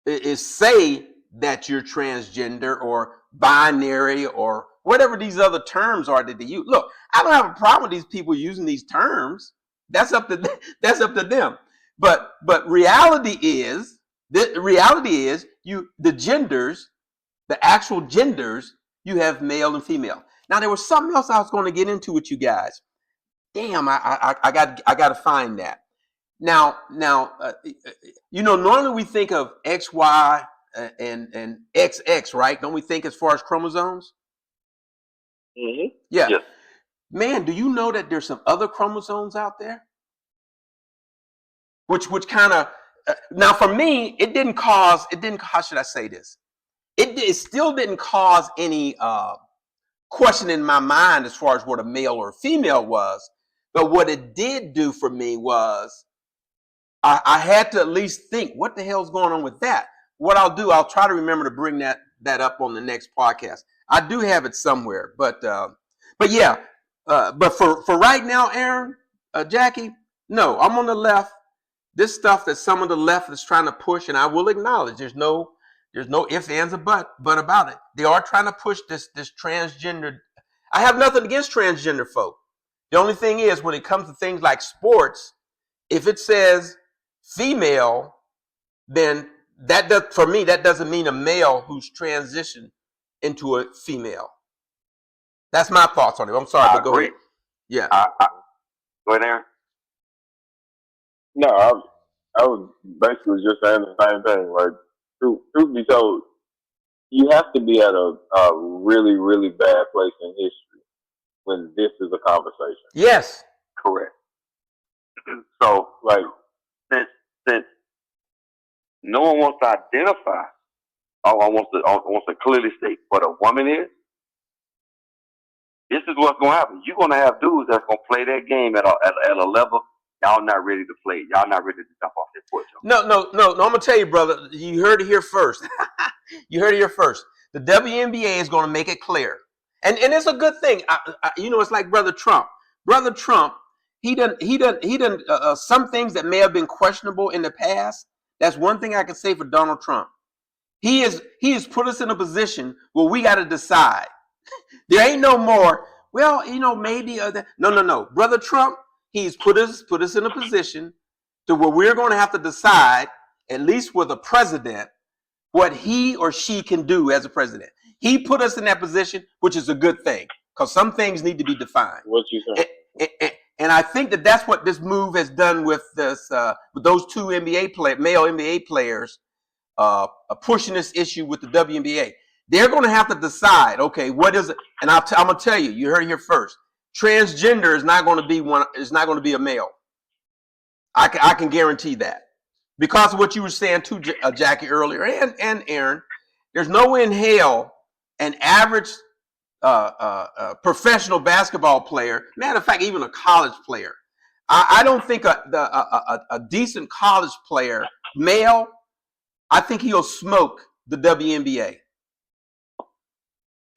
is say that you're transgender or binary or whatever these other terms are that they use. Look, I don't have a problem with these people using these terms. That's up to them. But reality is the genders, the actual genders, you have male and female. Now there was something else I was going to get into with you guys. Damn, I got to find that. Now, normally we think of XY and XX, right? Don't we think as far as chromosomes? Mm-hmm. Yeah. Yes. Man, do you know that there's some other chromosomes out there? Which kind of, now for me, how should I say this? It still didn't cause any question in my mind as far as what a male or a female was. But what it did do for me was I had to at least think, what the hell's going on with that? What I'll do, I'll try to remember to bring that up on the next podcast. I do have it somewhere, but yeah. But for right now, Aaron, Jackie, no, I'm on the left. This stuff that some of the left is trying to push, and I will acknowledge there's no ifs, ands, or but about it. They are trying to push this transgender. I have nothing against transgender folk. The only thing is, when it comes to things like sports, if it says female, then that doesn't mean a male who's transitioned into a female. That's my thoughts on it. I'm sorry, but go ahead. Yeah. Go ahead, Aaron. No, I was basically just saying the same thing. Like, truth be told, you have to be at a really, really bad place in history when this is a conversation. Yes. Correct. So, like, since no one wants to identify, wants to clearly state what a woman is, this is what's going to happen. You're going to have dudes that's going to play that game at a level y'all not ready to play. Y'all not ready to jump off that porch. No. I'm going to tell you, brother. You heard it here first. You heard it here first. The WNBA is going to make it clear. And it's a good thing. It's like Brother Trump. Brother Trump, he done some things that may have been questionable in the past. That's one thing I can say for Donald Trump. He has put us in a position where we got to decide. There ain't no more, well, maybe. No. Brother Trump, he's put us in a position to where we're going to have to decide, at least with a president, what he or she can do as a president. He put us in that position, which is a good thing, because some things need to be defined. What you say? And I think that's what this move has done with this, with those two male NBA players, pushing this issue with the WNBA. They're going to have to decide, okay, what is it? And I'm going to tell you, you heard it here first. Transgender is not going to be one. Is not going to be a male. I can guarantee that, because of what you were saying too, Jackie, earlier, and Aaron. There's no way in hell an average professional basketball player, matter of fact, even a college player. I don't think a decent college player, male, I think he'll smoke the WNBA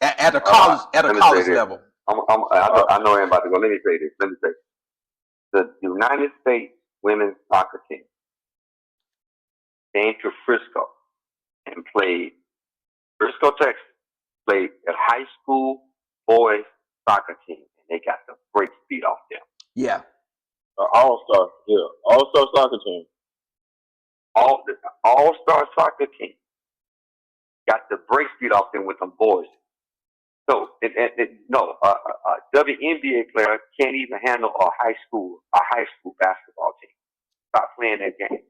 at a college level. I know I'm about to go. Let me say this. The United States women's soccer team came to Frisco and played. Frisco, Texas, played a high school boys soccer team, and they got the brakes beat off them. Yeah. All-star soccer team. All-star soccer team got the brakes beat off them with them boys. So, a WNBA player can't even handle a high school basketball team. Stop playing that game.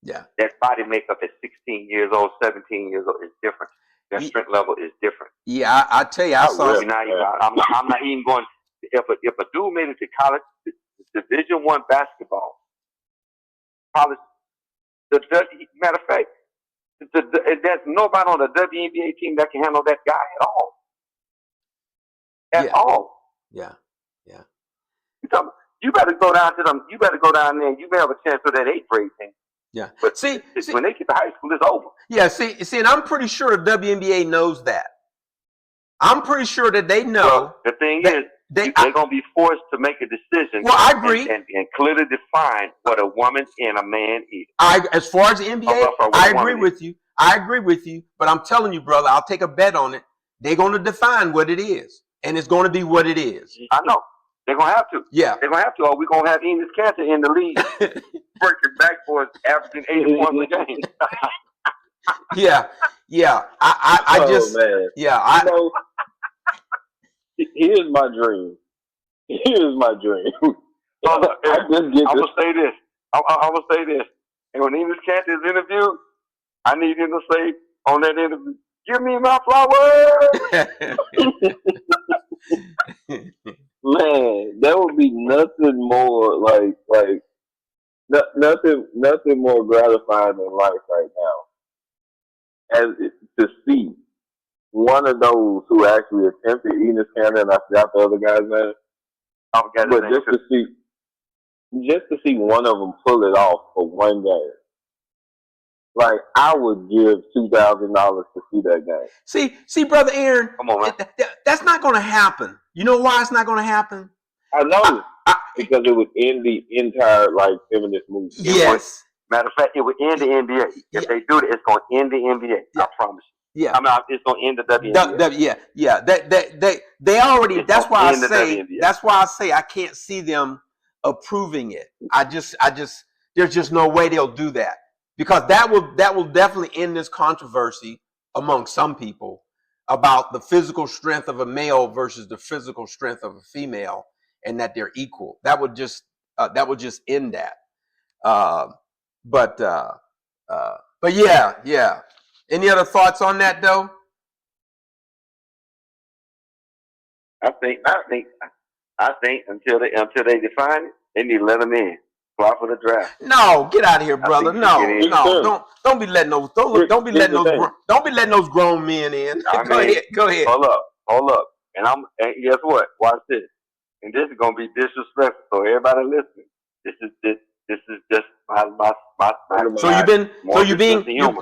Yeah. That body makeup at 16 years old, 17 years old is different. Their strength level is different. Yeah, I tell you, I saw. I'm not even going. If a dude made it to college, Division I basketball, college. Matter of fact, there's nobody on the WNBA team that can handle that guy at all. At all. Yeah. You better go down to them. You better go down there, and you may have a chance for that 8th grade team. Yeah. But see, when they get to high school, it's over. Yeah. See, and I'm pretty sure the WNBA knows that. I'm pretty sure that they know. Well, the thing is, they're going to be forced to make a decision. Well, I agree. And clearly define what a woman and a man is. As far as the NBA, I agree with you. I agree with you. But I'm telling you, brother, I'll take a bet on it. They're going to define what it is. And it's going to be what it is. I know. They're going to have to. Yeah. They're going to have to, or we're going to have Enos Cantor in the league breaking back for his averaging 80 points a game. Yeah. I just, man. Yeah. Here's my dream. I'm going to say this. I'm going to say this. And when Enos Cantor is interviewed, I need him to say on that interview, "Give me my flowers." Man, that would be nothing more nothing more gratifying in life right now, as to see one of those who actually attempted Enos Cantor, and I forgot the other guy's name. But just to see one of them pull it off for one game. Like, I would give $2,000 to see that game. See, brother Aaron, come on, man. That's not going to happen. You know why it's not going to happen? I know, because it would end the entire feminist movement. Yes. Matter of fact, it would end the NBA. If they do it, it's going to end the NBA. Yeah. I promise you. Yeah. It's going to end the WNBA. Yeah. They already. That's why I say. That's why I say I can't see them approving it. I just. There's just no way they'll do that. Because that will definitely end this controversy among some people about the physical strength of a male versus the physical strength of a female, and that they're equal. That would just end that. But yeah. Any other thoughts on that though? I think until they define it, they need to let them in. Apply for the draft. No, get out of here, brother. No. Don't be letting those grown men in. Go ahead. Hold up. And guess what? Watch this. And this is gonna be disrespectful. So everybody listening, this is just my.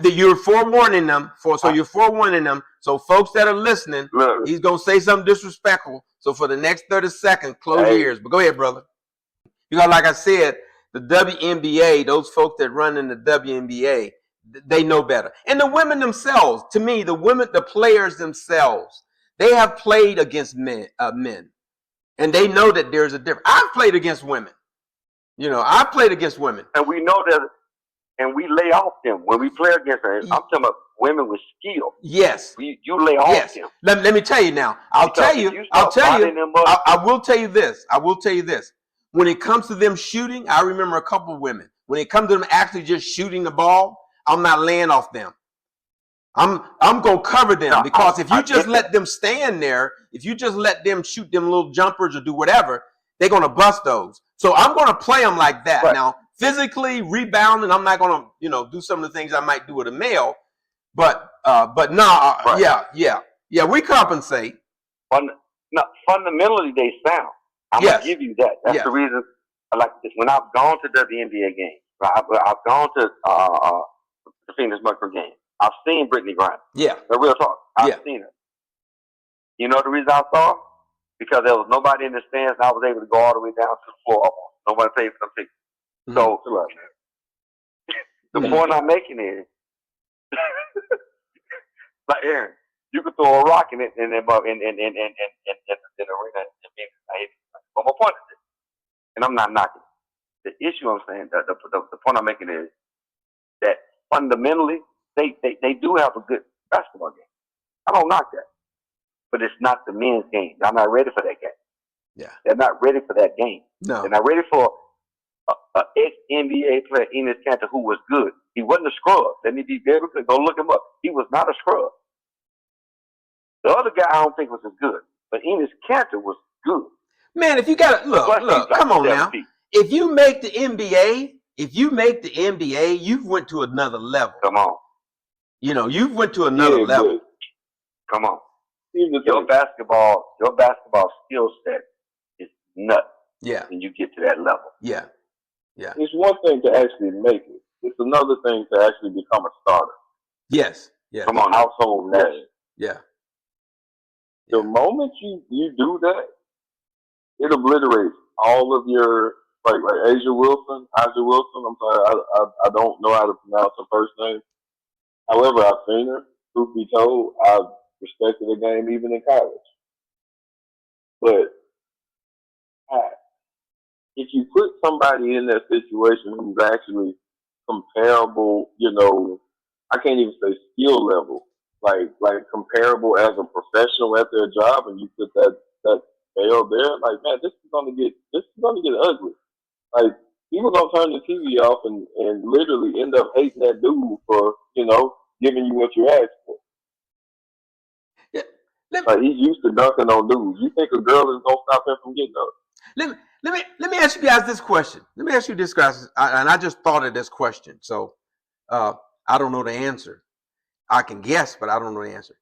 You're forewarning them. You're forewarning them. So folks that are listening, he's gonna say something disrespectful. So for the next 30 seconds, close your ears. But go ahead, brother. Because like I said, the WNBA, those folks that run in the WNBA, they know better. And the women themselves, to me, the players themselves, they have played against men, and they know that there's a difference. I've played against women. I've played against women. And we know that, and we lay off them when we play against them. I'm talking about women with skill. Yes. You lay off them. Let me tell you now. I will tell you this. When it comes to them shooting, I remember a couple of women. When it comes to them actually just shooting the ball, I'm not laying off them. I'm gonna cover them, because if you just let that. them stand there, if you just let them shoot them little jumpers or do whatever, they're gonna bust those. So I'm gonna play them like that. Right. Now, physically rebounding, I'm not gonna do some of the things I might do with a male, but nah, Right. yeah, we compensate. Fundamentally, they sound. I'm Yes. gonna give you that. That's Yes. the reason I like this. When I've gone to WNBA games, I've gone to the Phoenix Mercury game. I've seen Brittany Griner. Yeah. The real talk. I've seen her. You know the reason I saw her? Because there was nobody in the stands, and I was able to go all the way down to the floor. Nobody paid for them tickets. Mm-hmm. So the point I'm making is, like Aaron, you could throw a rock in it in the arena. But my point is this, and I'm not knocking it. The issue I'm saying, the point I'm making is that fundamentally they do have a good basketball game. I don't knock that, but it's not the men's game. I'm not ready for that game. Yeah, they're not ready for that game. No, they're not ready for an ex-NBA player, Enes Kanter, who was good. He wasn't a scrub. Let me be very clear. Go look him up. He was not a scrub. The other guy I don't think was as good, but Enes Kanter was good. Man, if you got to look, come on now. If you make the NBA, you've went to another level. Come on. You've went to another level. Come on. Your basketball skill set is nuts. Yeah. When you get to that level. Yeah. It's one thing to actually make it. It's another thing to actually become a starter. Yes. Come on, household name. Yeah. The moment you do that, it obliterates all of your like Asia Wilson. I'm sorry, I don't know how to pronounce her first name. However, I've seen her. Truth be told, I've respected the game even in college. But if you put somebody in that situation who's actually comparable, I can't even say skill level, like comparable as a professional at their job, and you put that scale there, like, man, this is gonna get ugly. Like, people gonna turn the TV off and literally end up hating that dude for giving you what you asked for. Yeah. Like, he's used to dunking on dudes. You think a girl is gonna stop him from getting up? Let me ask you guys this question. Let me ask you this, guys, and I just thought of this question, so I don't know the answer. I can guess, but I don't know the answer.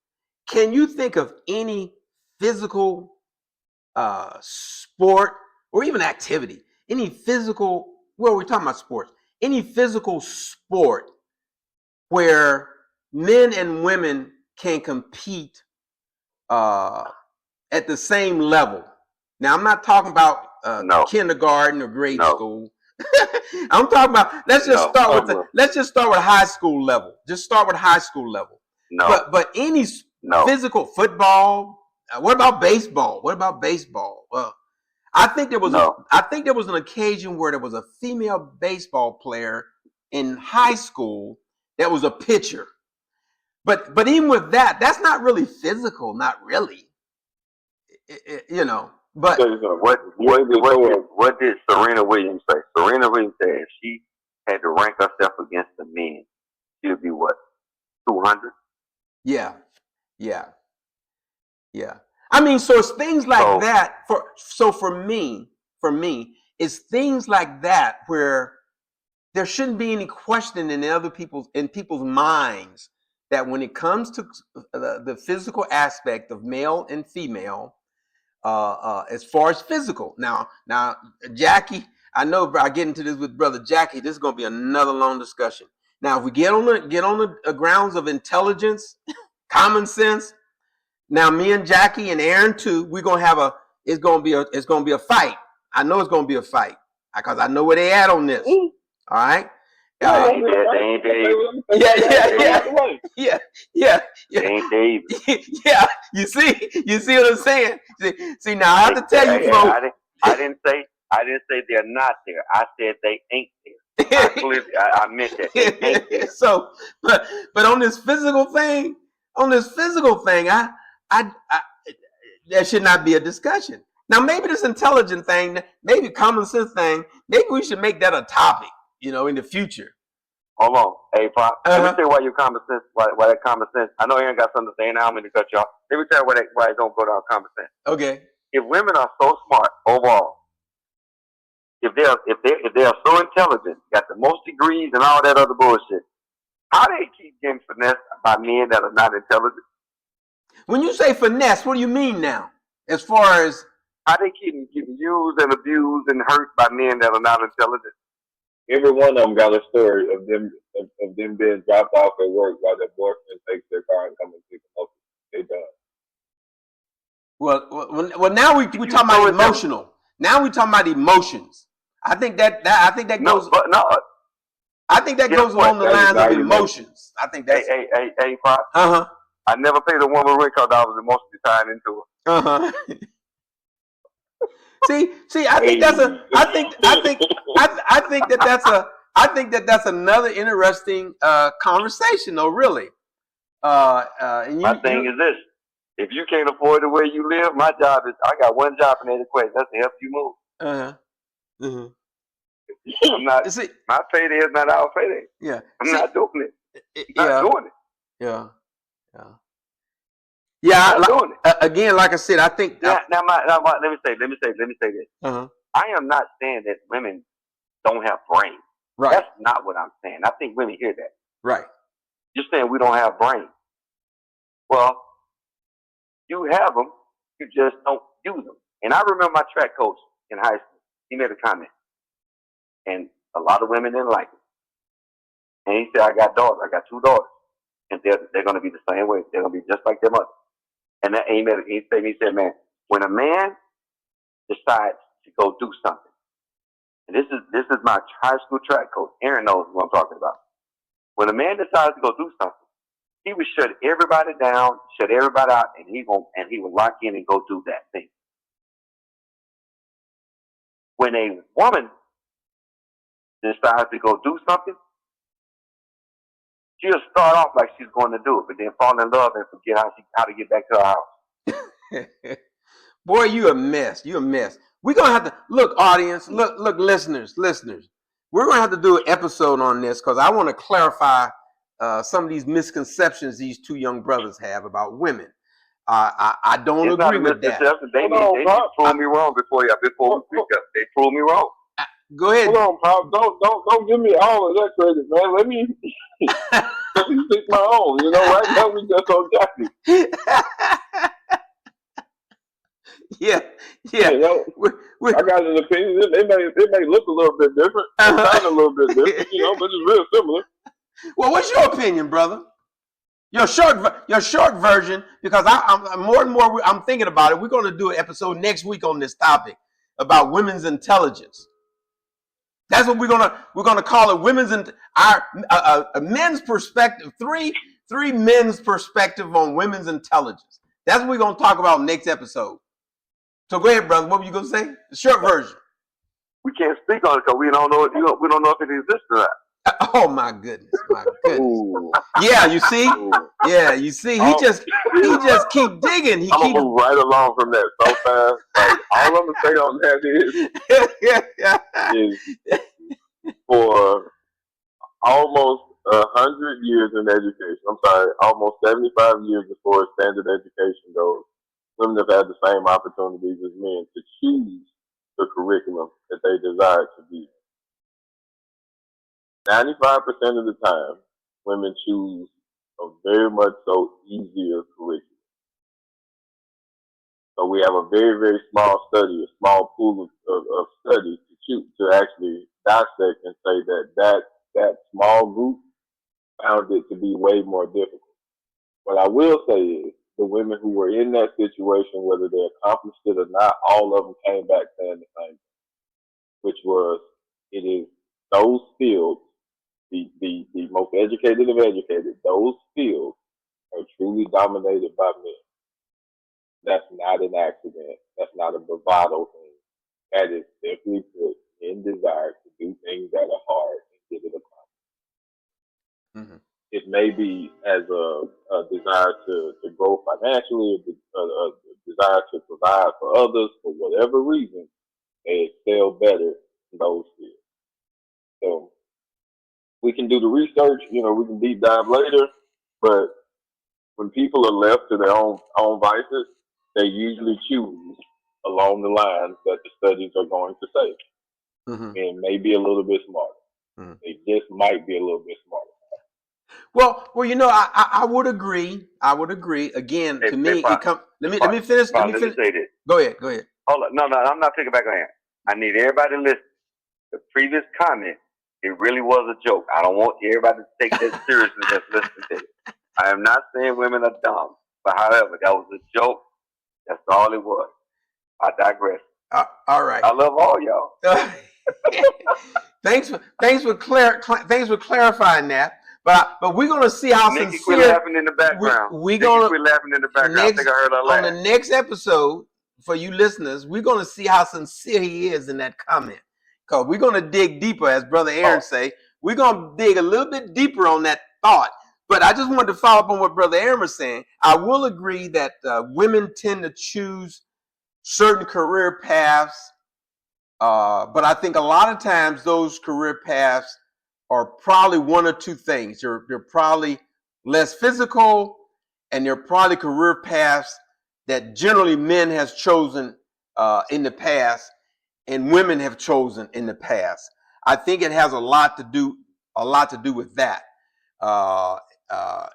Can you think of any physical sport or even activity? Any physical? Well, we're talking about sports. Any physical sport where men and women can compete at the same level? Now, I'm not talking about kindergarten or grade school. I'm talking about let's just start with high school level. Just start with high school level. No. But any physical football. What about baseball? Well, I think there was an occasion where there was a female baseball player in high school that was a pitcher. But even with that, that's not really physical. Not really. But what did Serena Williams say? Serena Williams said if she had to rank herself against the men, she would be what? 200? Yeah. I mean, so it's things like that. For me, it's things like that where there shouldn't be any question in people's minds that when it comes to the physical aspect of male and female, as far as physical. Now, Jackie, I know I get into this with Brother Jackie. This is going to be another long discussion. Now, if we get on the grounds of intelligence, common sense. Now, me and Jackie and Aaron too, we're gonna have it's gonna be a fight. I know it's gonna be a fight because I know where they at on this. All right. Yeah. Yeah. You see what I'm saying? See now I have to tell you, folks. I didn't say they're not there. I said they ain't there. I meant that they ain't there. So, but on this physical thing, I there should not be a discussion. Now, maybe this intelligent thing, maybe common sense thing, maybe we should make that a topic, in the future. Hold on. Hey, Pop. Let me tell you why your common sense, why that common sense. I know Aaron got something to say, and I'm going to cut you off. Let me tell you why it don't go down common sense. Okay. If women are so smart overall, if they are so intelligent, got the most degrees and all that other bullshit, how they keep getting finessed by men that are not intelligent? When you say finesse, what do you mean now? As far as how they keep getting used and abused and hurt by men that are not intelligent? Every one of them got a story of them being dropped off at work while their boyfriend takes their car and come and pick them up. They done. Well, now we talking about emotional. Now we talking about emotions. I think that goes. I think that goes along the lines of emotions. I think that's. Hey, Pop. I never paid a woman rent because I was emotionally tied into her. See, I think that's another interesting conversation, though. Really. My thing is this: if you can't afford the way you live, my job is I got one job in that equation. That's to help you move. I'm not. My payday is not our payday. Yeah. I'm not doing it. Not doing it. Yeah. Yeah. Doing it. Again, like I said, I think. Let me say this. I am not saying that women don't have brains. Right. That's not what I'm saying. I think women hear that. Right. You're saying we don't have brains. Well, you have them. You just don't use them. And I remember my track coach in high school. He made a comment, and a lot of women didn't like it. And he said, "I got daughters. I got 2 daughters, and they're going to be the same way. They're going to be just like their mother." And that he said, "Man, when a man decides to go do something, and this is my high school track coach. Aaron knows what I'm talking about. When a man decides to go do something, he would shut everybody down, shut everybody out, and he would lock in and go do that thing. When a woman decides to go do something, she'll start off like she's going to do it, but then fall in love and forget how to get back to her house." Boy, you a mess. You a mess. We're gonna have to look, audience. Look, listeners. We're gonna have to do an episode on this because I want to clarify some of these misconceptions these 2 young brothers have about women. I don't agree with that. They prove me wrong before we speak up. They prove me wrong. Go ahead. Hold on, Pop. Don't give me all of that credit, man. Let me pick my own. Right now we just on Jackie. Yeah. I got an opinion. It may look a little bit different, sound a little bit different, but it's real similar. Well, what's your opinion, brother? Your short version, because I'm more and more I'm thinking about it. We're going to do an episode next week on this topic about women's intelligence. That's what we're gonna call it. Women's and our men's perspective. Three men's perspective on women's intelligence. That's what we're gonna talk about next episode. So go ahead, brother. What were you gonna say? The short version. We can't speak on it because we don't know if it exists or not. Oh my goodness. Ooh. Yeah, you see. Yeah, you see. He just keep digging. I'm gonna move right along from that so fast. Like, all I'm gonna say on that is for almost 100 years in education. I'm sorry, almost 75 years before standard education goes, women have had the same opportunities as men to choose the curriculum that they desire to be. 95% of the time, women choose a very much so easier curriculum. So we have a very, very small study, a small pool of studies to actually dissect and say that small group found it to be way more difficult. What I will say is the women who were in that situation, whether they accomplished it or not, all of them came back saying the same thing, which was it is those fields, the most educated of educated, those fields are truly dominated by men. That's not an accident. That's not a bravado thing. That is simply put in desire to do things that are hard and get it accomplished. Mm-hmm. It may be as a desire to grow financially, a desire to provide for others for whatever reason, they excel better in those fields. So We can do the research, we can deep dive later, but when people are left to their own vices, they usually choose along the lines that the studies are going to say, and maybe a little bit smarter. They just might be a little bit smarter. Well, I would agree. I would agree. Again, to me, it comes. Let me finish. Let me say this. Go ahead. Hold on. No, I'm not taking back on that. I need everybody to listen. The previous comment, it really was a joke. I don't want everybody to take that seriously that's listening to it. I am not saying women are dumb, but however, that was a joke. That's all it was. I digress. All right. I love all y'all. Thanks for clarifying that. But we're gonna see how Nikki sincere. Quit laughing in the background. We're gonna quit laughing in the background. I think I heard her laugh. On the next episode, for you listeners, we're gonna see how sincere he is in that comment. Because we're gonna dig deeper, as Brother Aaron say. We're gonna dig a little bit deeper on that thought. But I just wanted to follow up on what Brother Aaron was saying. I will agree that women tend to choose certain career paths, but I think a lot of times those career paths are probably one or two things. They're probably less physical, and they're probably career paths that generally men has chosen in the past, and women have chosen in the past. I think it has a lot to do with that,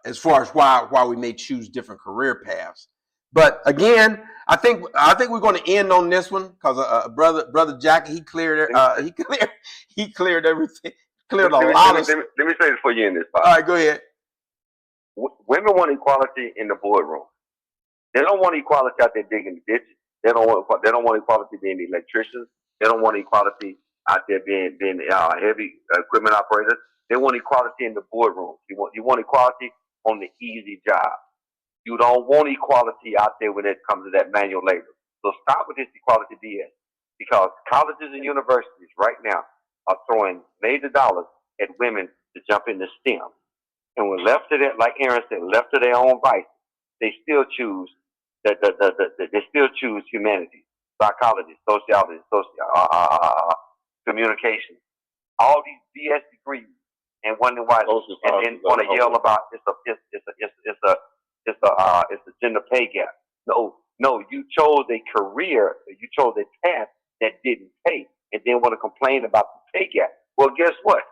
as far as why we may choose different career paths. But again, I think we're going to end on this one because brother Jackie, he cleared everything, cleared a lot of. Let me say this for you in this part. All right, go ahead. Women want equality in the boardroom. They don't want equality out there digging the ditches. They don't want equality being electricians. They don't want equality out there being heavy equipment operators. They want equality in the boardroom. You want equality on the easy job. You don't want equality out there when it comes to that manual labor. So stop with this equality BS, because colleges and universities right now are throwing major dollars at women to jump into STEM. And when left to that, like Aaron said, left to their own vices, they still choose humanities, psychology, sociology, communication, all these BS degrees, and wonder why, and want to yell about it's a gender pay gap. No, you chose a career, you chose a path that didn't pay, and then want to complain about the pay gap. Well, guess what?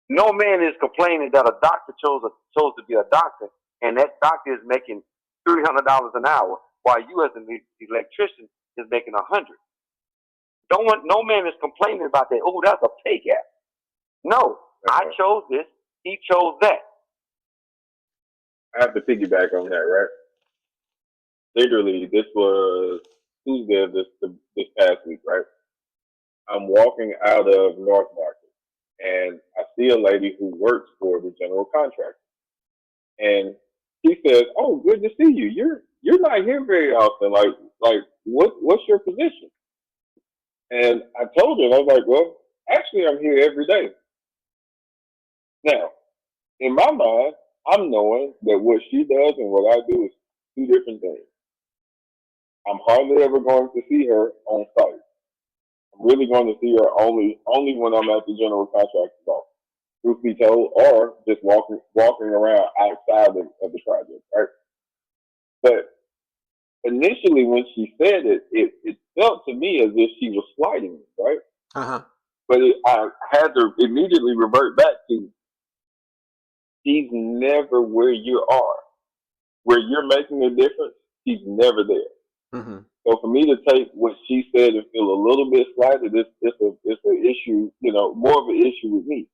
No man is complaining that a doctor chose to be a doctor, and that doctor is making $300 an hour, while you as an electrician is making $100. No man is complaining about that. Oh, that's a pay gap. No, I chose this. He chose that. I have to piggyback on that, right? Literally, this was Tuesday of this past week, right? I'm walking out of North Market, and I see a lady who works for the general contractor, and she says, "Oh, good to see you. You're not here very often. Like what's your position?" And I told her, and I was like, "Well, actually, I'm here every day." Now, in my mind, I'm knowing that what she does and what I do is two different things. I'm hardly ever going to see her on site. I'm really going to see her only when I'm at the general contractor's office, truth be told, or just walking around outside of the project, right? But initially, when she said it, it felt to me as if she was slighting me, right? But I had to immediately revert back to, she's never where you are. Where you're making a difference, she's never there. So for me to take what she said and feel a little bit slighted, it's an issue, more of an issue with me.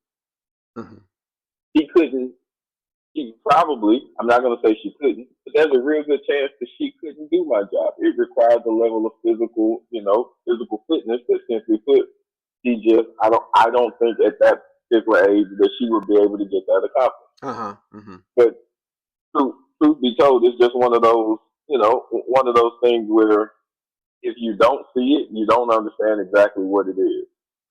She probably, I'm not going to say she couldn't, but there's a real good chance that she couldn't do my job. It requires a level of physical fitness that, simply put, I don't think at that particular age that she would be able to get that accomplished. But truth be told, it's just one of those things where if you don't see it, you don't understand exactly what it is.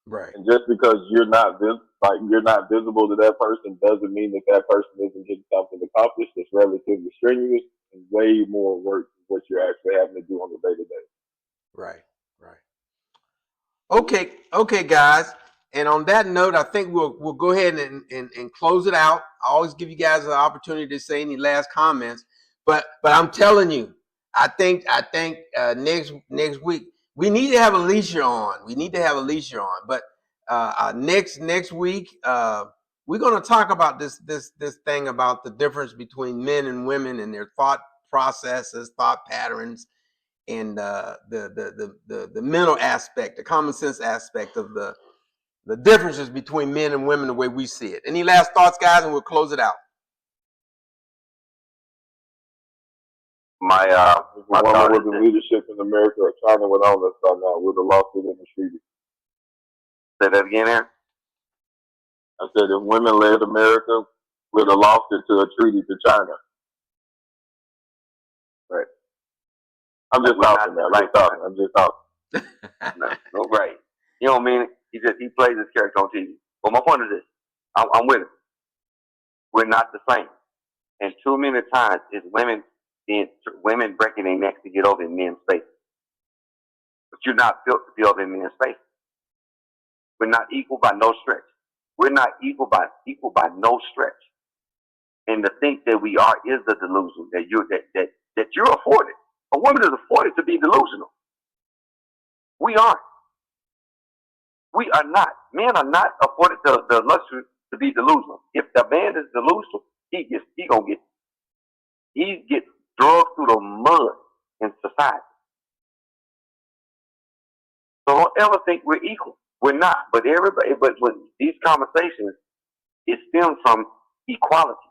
Right. And just because you're not visible to that person doesn't mean that person isn't getting something accomplished. It's relatively strenuous and way more work than what you're actually having to do on the day to day. Right. Okay, guys. And on that note, I think we'll go ahead and close it out. I always give you guys an opportunity to say any last comments, but I'm telling you, I think next week we need to have Alicia on. We need to have Alicia on, but next week we're going to talk about this thing about the difference between men and women and their thought processes, thought patterns, and the mental aspect, the common sense aspect of the differences between men and women the way we see it. Any last thoughts, guys, and we'll close it out. My thought with the leadership in America or China went on us right now with the lawsuit in the treaty. Say that again, Aaron? I said if women led America, we'd have lost it to a treaty to China. Right. I'm just talking, man. I'm just talking. No, right. You don't mean it. He plays his character on TV. But my point is this. I'm with him. We're not the same. And too many times it's women breaking their necks to get over in men's space. But you're not built to be over in men's space. We're not equal by no stretch. We're not equal by no stretch. And to think that we are is the delusion that you're afforded. A woman is afforded to be delusional. We aren't. We are not. Men are not afforded the luxury to be delusional. If the man is delusional, he gets drugged through the mud in society. So don't ever think we're equal. We're not. But when these conversations, it stems from equality.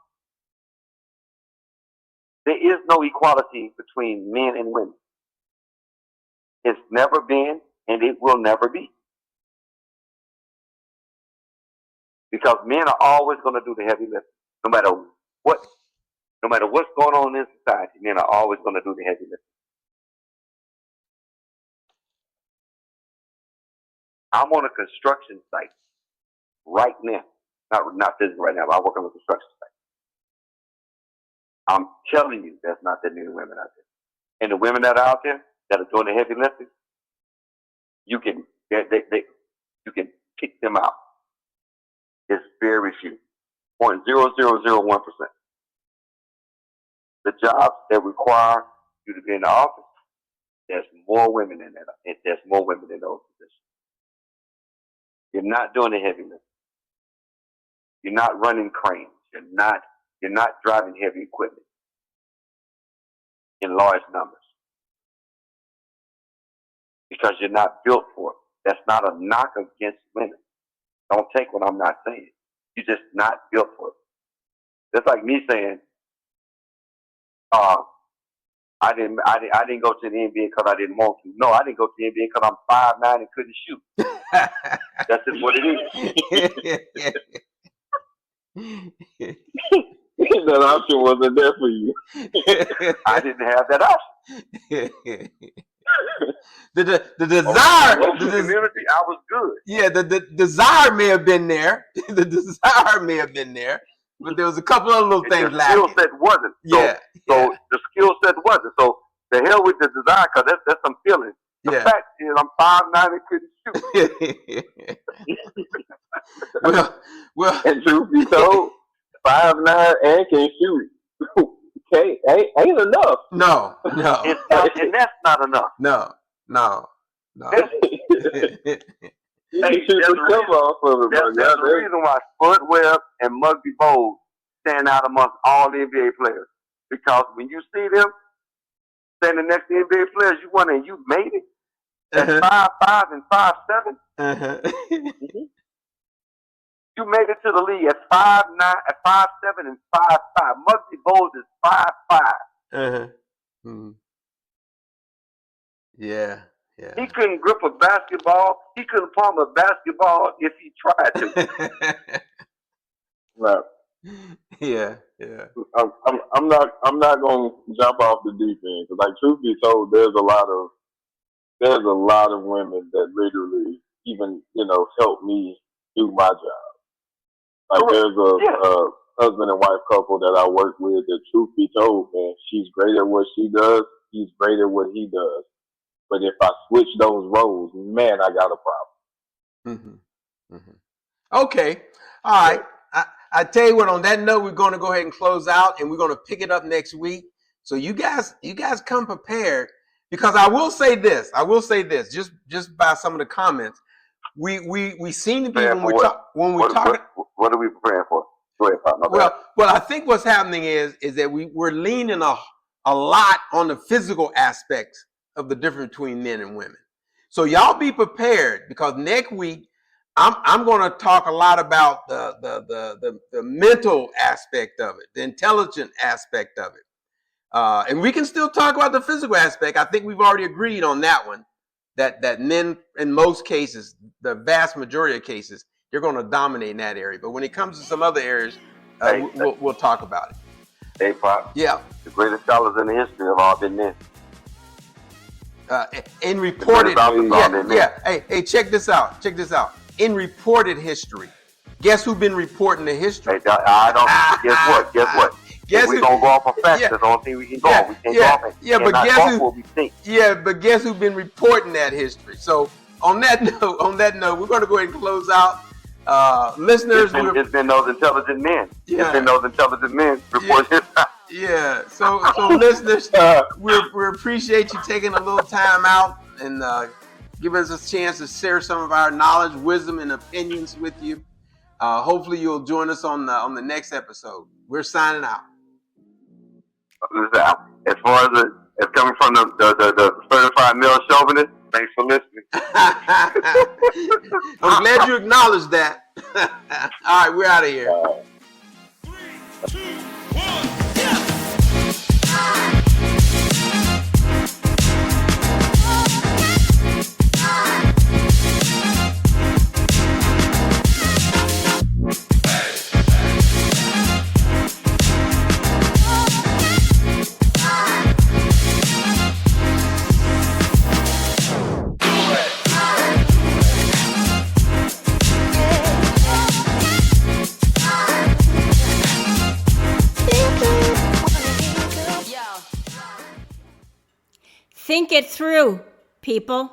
There is no equality between men and women. It's never been, and it will never be. Because men are always going to do the heavy lifting. No matter what's going on in society, men are always going to do the heavy lifting. I'm on a construction site right now. Not physically right now, but I'm working on a construction site. I'm telling you, there's not that many women out there. And the women that are out there that are doing the heavy lifting, you can kick them out. It's very few. 0.0001%. The jobs that require you to be in the office, there's more women in that. There's more women in those positions. You're not doing the heavy lifting. You're not running cranes. You're not driving heavy equipment in large numbers. Because you're not built for it. That's not a knock against women. Don't take what I'm not saying. You're just not built for it. That's like me saying, I didn't go to the NBA because I didn't want to. No, I didn't go to the NBA because I'm 5'9" and couldn't shoot. That's just what it is. That option wasn't there for you. I didn't have that option. The desire, the community, I was good. Yeah, the desire may have been there. The desire may have been there, but there was a couple of little things lacking. The skill set wasn't. So the skill set wasn't. So the hell with the desire, because that's some feelings. The fact is, I'm 5'9" and couldn't shoot. well, and truth be told, 5'9" and can't shoot. Okay, ain't enough. No. And that's not enough. No. There's a reason why Spud Webb and Muggsy Bogues stand out amongst all the NBA players. Because when you see them standing next to NBA players, you wonder, you made it at 5'5" and 5'7". You made it to the league at 5'9", at 5'7", and 5'5". Muggsy Bogues is 5'5". Yeah. He couldn't grip a basketball. He couldn't palm a basketball if he tried to. No. Yeah. I'm not going to jump off the deep end because, like, truth be told, there's a lot of women that literally even help me do my job. Like there's a husband and wife couple that I work with that, truth be told, man, she's great at what she does. He's great at what he does. But if I switch those roles, man, I got a problem. Okay. All right. I tell you what, on that note, we're going to go ahead and close out, and we're going to pick it up next week. So you guys come prepared, because I will say this, just by some of the comments, we seem to be, when we talk. What are we preparing for? Go ahead, Pop. Well, I think what's happening is that we're leaning a lot on the physical aspects of the difference between men and women. So y'all be prepared, because next week I'm going to talk a lot about the mental aspect of it, the intelligent aspect of it, and we can still talk about the physical aspect. I think we've already agreed on that one. That men, in most cases, the vast majority of cases, they're going to dominate in that area. But when it comes to some other areas, we'll talk about it. Hey, Pop. Yeah. The greatest scholars in the history have all been men. In reported, Hey, check this out. In reported history, guess who's been reporting the history? Guess what? Guess we're gonna go off of facts. That's the only thing we can go off. We can't go off and what we think. Yeah, but guess who's been reporting that history? So on that note, we're going to go ahead and close out. Listeners, it's been those intelligent men. Yeah. It's been those intelligent men reporting history. Yeah. So listeners, we appreciate you taking a little time out and giving us a chance to share some of our knowledge, wisdom, and opinions with you. Hopefully, you'll join us on the next episode. We're signing out. As far as it's coming from the certified male chauvinist, thanks for listening. I'm glad you acknowledged that. All right, we're out of here. 3, 2, 1, yeah. Think it through, people.